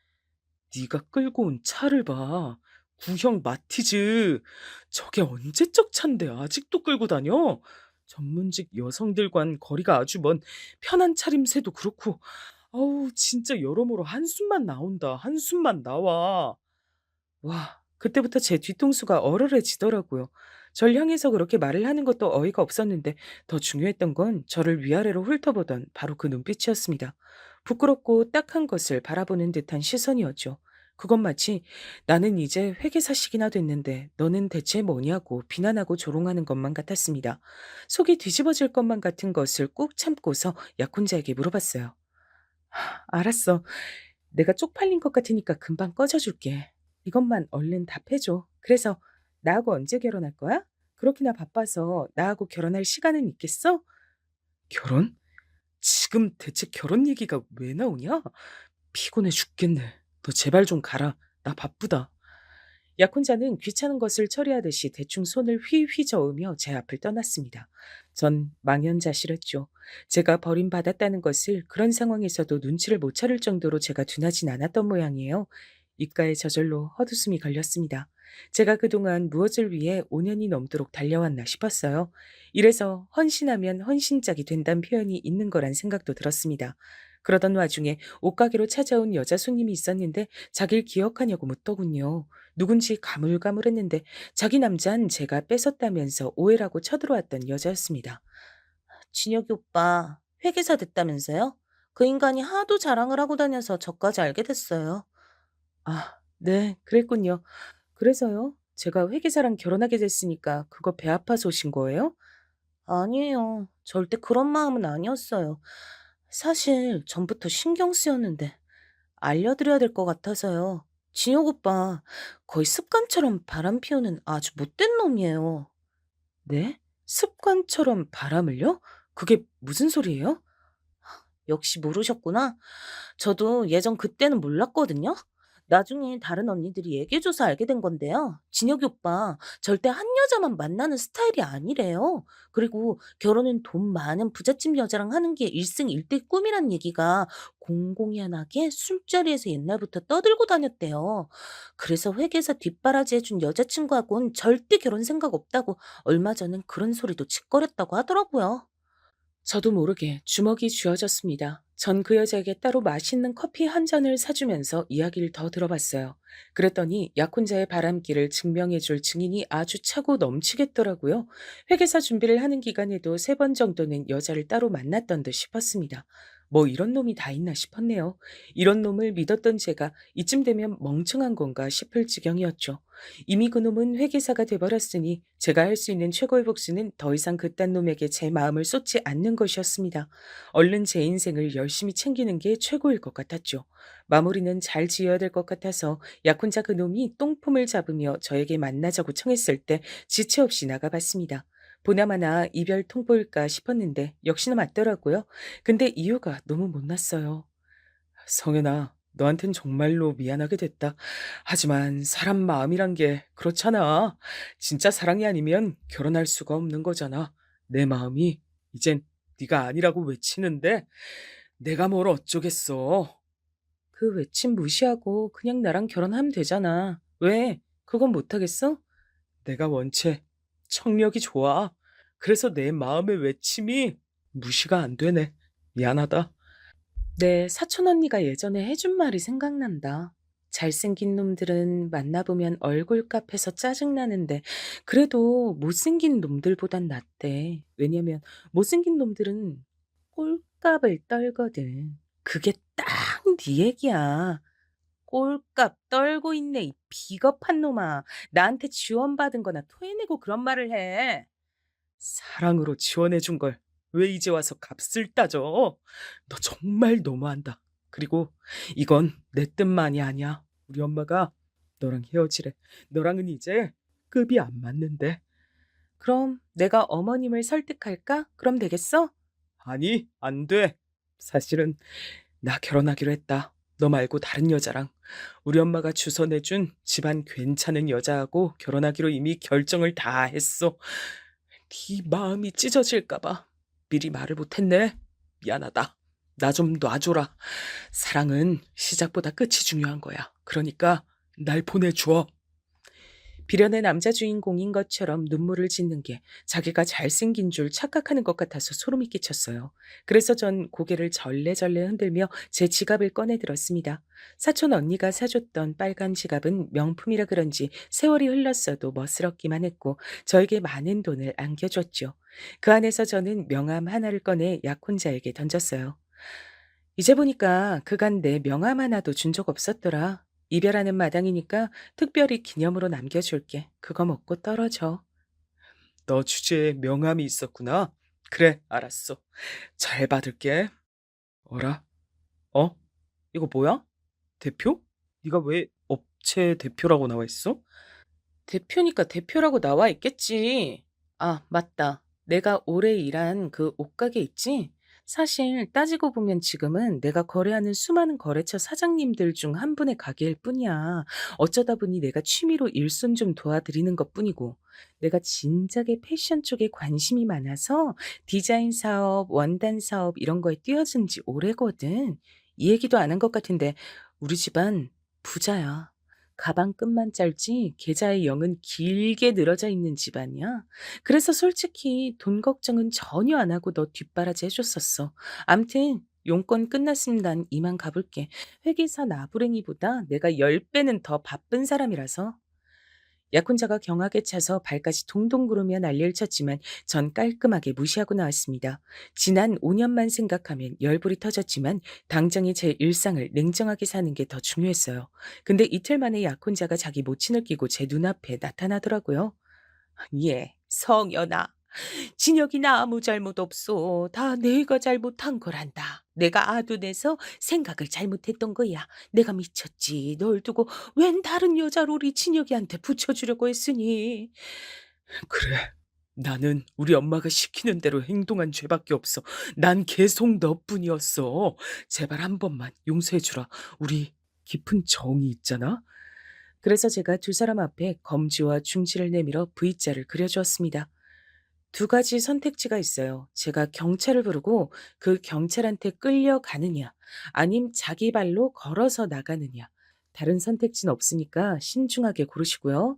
[SPEAKER 2] 네가 끌고 온 차를 봐. 구형 마티즈. 저게 언제적 차인데 아직도 끌고 다녀? 전문직 여성들과는 거리가 아주 먼 편한 차림새도 그렇고. 아우, 진짜 여러모로 한숨만 나온다. 한숨만 나와. 와, 그때부터 제 뒤통수가 얼얼해지더라고요. 절 향해서 그렇게 말을 하는 것도 어이가 없었는데 더 중요했던 건 저를 위아래로 훑어보던 바로 그 눈빛이었습니다. 부끄럽고 딱한 것을 바라보는 듯한 시선이었죠. 그건 마치 나는 이제 회계사식이나 됐는데 너는 대체 뭐냐고 비난하고 조롱하는 것만 같았습니다. 속이 뒤집어질 것만 같은 것을 꾹 참고서 약혼자에게 물어봤어요. 알았어. 내가 쪽팔린 것 같으니까 금방 꺼져줄게. 이것만 얼른 답해줘. 그래서 나하고 언제 결혼할 거야? 그렇게나 바빠서 나하고 결혼할 시간은 있겠어? 결혼? 지금 대체 결혼 얘기가 왜 나오냐? 피곤해 죽겠네. 너 제발 좀 가라. 나 바쁘다. 약혼자는 귀찮은 것을 처리하듯이 대충 손을 휘휘 저으며 제 앞을 떠났습니다. 전 망연자실했죠. 제가 버림받았다는 것을 그런 상황에서도 눈치를 못 차릴 정도로 제가 둔하진 않았던 모양이에요. 입가에 저절로 헛웃음이 걸렸습니다. 제가 그동안 무엇을 위해 5년이 넘도록 달려왔나 싶었어요. 이래서 헌신하면 헌신짝이 된다는 표현이 있는 거란 생각도 들었습니다. 그러던 와중에 옷가게로 찾아온 여자 손님이 있었는데 자기를 기억하냐고 묻더군요. 누군지 가물가물했는데 자기 남잔 제가 뺏었다면서 오해라고 쳐들어왔던 여자였습니다.
[SPEAKER 3] 진혁이 오빠 회계사 됐다면서요? 그 인간이 하도 자랑을 하고 다녀서 저까지 알게 됐어요.
[SPEAKER 2] 아, 네, 그랬군요. 그래서요? 제가 회계사랑 결혼하게 됐으니까 그거 배 아파서 오신 거예요?
[SPEAKER 3] 아니에요. 절대 그런 마음은 아니었어요. 사실 전부터 신경 쓰였는데 알려드려야 될 것 같아서요. 진혁 오빠 거의 습관처럼 바람 피우는 아주 못된 놈이에요.
[SPEAKER 2] 네? 습관처럼 바람을요? 그게 무슨 소리예요?
[SPEAKER 3] 역시 모르셨구나. 저도 예전 그때는 몰랐거든요. 나중에 다른 언니들이 얘기해줘서 알게 된 건데요. 진혁이 오빠 절대 한 여자만 만나는 스타일이 아니래요. 그리고 결혼은 돈 많은 부잣집 여자랑 하는 게 일생일대 꿈이란 얘기가 공공연하게 술자리에서 옛날부터 떠들고 다녔대요. 그래서 회계사 뒷바라지 해준 여자친구하고는 절대 결혼 생각 없다고 얼마 전엔 그런 소리도 짓거렸다고 하더라고요.
[SPEAKER 2] 저도 모르게 주먹이 쥐어졌습니다. 전 그 여자에게 따로 맛있는 커피 한 잔을 사주면서 이야기를 더 들어봤어요. 그랬더니 약혼자의 바람길을 증명해줄 증인이 아주 차고 넘치겠더라고요. 회계사 준비를 하는 기간에도 3번 정도는 여자를 따로 만났던 듯 싶었습니다. 뭐 이런 놈이 다 있나 싶었네요. 이런 놈을 믿었던 제가 이쯤 되면 멍청한 건가 싶을 지경이었죠. 이미 그 놈은 회계사가 돼버렸으니 제가 할 수 있는 최고의 복수는 더 이상 그딴 놈에게 제 마음을 쏟지 않는 것이었습니다. 얼른 제 인생을 열심히 챙기는 게 최고일 것 같았죠. 마무리는 잘 지어야 될 것 같아서 약혼자 그놈이 똥폼을 잡으며 저에게 만나자고 청했을 때 지체 없이 나가봤습니다. 보나마나 이별 통보일까 싶었는데 역시나 맞더라고요. 근데 이유가 너무 못났어요. 성현아, 너한텐 정말로 미안하게 됐다. 하지만 사람 마음이란 게 그렇잖아. 진짜 사랑이 아니면 결혼할 수가 없는 거잖아. 내 마음이 이젠 네가 아니라고 외치는데 내가 뭘 어쩌겠어. 그 외침 무시하고 그냥 나랑 결혼하면 되잖아. 왜? 그건 못하겠어? 내가 원체 청력이 좋아. 그래서 내 마음의 외침이 무시가 안 되네. 미안하다. 네, 사촌 언니가 예전에 해준 말이 생각난다. 잘생긴 놈들은 만나보면 얼굴 값에서 짜증나는데 그래도 못생긴 놈들보단 낫대. 왜냐면 못생긴 놈들은 꼴값을 떨거든. 그게 딱 네 얘기야. 꼴값 떨고 있네, 이 비겁한 놈아. 나한테 지원받은 거나 토해내고 그런 말을 해. 사랑으로 지원해준 걸 왜 이제 와서 값을 따져? 너 정말 너무한다. 그리고 이건 내 뜻만이 아니야. 우리 엄마가 너랑 헤어지래. 너랑은 이제 급이 안 맞는데. 그럼 내가 어머님을 설득할까? 그럼 되겠어? 아니, 안 돼. 사실은 나 결혼하기로 했다. 너 말고 다른 여자랑. 우리 엄마가 주소 내준 집안 괜찮은 여자하고 결혼하기로 이미 결정을 다 했어. 네 마음이 찢어질까 봐 미리 말을 못했네. 미안하다. 나 좀 놔줘라. 사랑은 시작보다 끝이 중요한 거야. 그러니까 날 보내줘. 비련의 남자 주인공인 것처럼 눈물을 짓는 게 자기가 잘생긴 줄 착각하는 것 같아서 소름이 끼쳤어요. 그래서 전 고개를 절레절레 흔들며 제 지갑을 꺼내 들었습니다. 사촌 언니가 사줬던 빨간 지갑은 명품이라 그런지 세월이 흘렀어도 멋스럽기만 했고 저에게 많은 돈을 안겨줬죠. 그 안에서 저는 명함 하나를 꺼내 약혼자에게 던졌어요. 이제 보니까 그간 내 명함 하나도 준 적 없었더라. 이별하는 마당이니까 특별히 기념으로 남겨줄게. 그거 먹고 떨어져. 너 주제에 명함이 있었구나. 그래, 알았어. 잘 받을게. 어라? 어? 이거 뭐야? 대표? 네가 왜 업체 대표라고 나와 있어? 대표니까 대표라고 나와 있겠지. 아, 맞다. 내가 오래 일한 그 옷가게 있지? 사실 따지고 보면 지금은 내가 거래하는 수많은 거래처 사장님들 중 한 분의 가게일 뿐이야. 어쩌다 보니 내가 취미로 일손 좀 도와드리는 것뿐이고. 내가 진작에 패션 쪽에 관심이 많아서 디자인 사업, 원단 사업 이런 거에 뛰어든 지 오래거든. 이 얘기도 안 한 것 같은데 우리 집안 부자야. 가방 끈만 짧지 계좌의 영은 길게 늘어져 있는 집안이야. 그래서 솔직히 돈 걱정은 전혀 안 하고 너 뒷바라지 해줬었어. 암튼 용건 끝났으면 난 이만 가볼게. 회계사 나부랭이보다 내가 10배는 더 바쁜 사람이라서. 약혼자가 경악에 차서 발까지 동동 구르며 난리를 쳤지만 전 깔끔하게 무시하고 나왔습니다. 지난 5년만 생각하면 열불이 터졌지만 당장의 제 일상을 냉정하게 사는 게 더 중요했어요. 근데 이틀 만에 약혼자가 자기 모친을 끼고 제 눈앞에 나타나더라고요. 예, 성연아. 진혁이 나 아무 잘못 없어. 다 내가 잘못한 거란다. 내가 아둔해서 생각을 잘못했던 거야. 내가 미쳤지. 널 두고 웬 다른 여자를 우리 진혁이한테 붙여주려고 했으니. 그래. 나는 우리 엄마가 시키는 대로 행동한 죄밖에 없어. 난 계속 너뿐이었어. 제발 한 번만 용서해주라. 우리 깊은 정이 있잖아. 그래서 제가 두 사람 앞에 검지와 중지를 내밀어 V자를 그려주었습니다. 두 가지 선택지가 있어요. 제가 경찰을 부르고 그 경찰한테 끌려가느냐, 아님 자기 발로 걸어서 나가느냐. 다른 선택지는 없으니까 신중하게 고르시고요.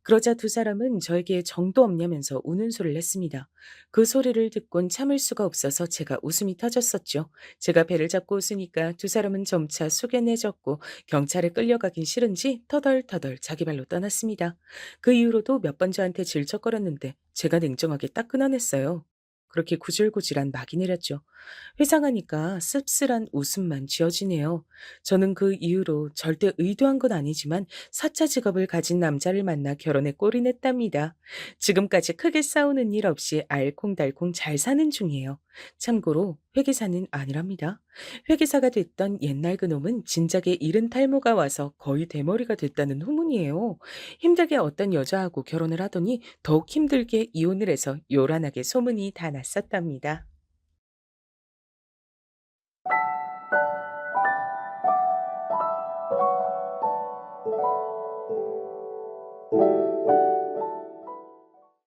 [SPEAKER 2] 그러자 두 사람은 저에게 정도 없냐면서 우는 소리를 냈습니다. 그 소리를 듣곤 참을 수가 없어서 제가 웃음이 터졌었죠. 제가 배를 잡고 웃으니까 두 사람은 점차 숙연해졌고 경찰에 끌려가긴 싫은지 터덜터덜 자기 발로 떠났습니다. 그 이후로도 몇 번 저한테 질척거렸는데 제가 냉정하게 딱 끊어냈어요. 그렇게 구질구질한 막이 내렸죠. 회상하니까 씁쓸한 웃음만 지어지네요. 저는 그 이후로 절대 의도한 건 아니지만 사차 직업을 가진 남자를 만나 결혼에 꼴이 냈답니다. 지금까지 크게 싸우는 일 없이 알콩달콩 잘 사는 중이에요. 참고로 회계사는 아니랍니다. 회계사가 됐던 옛날 그놈은 진작에 이른 탈모가 와서 거의 대머리가 됐다는 후문이에요. 힘들게 어떤 여자하고 결혼을 하더니 더욱 힘들게 이혼을 해서 요란하게 소문이 다 났었답니다.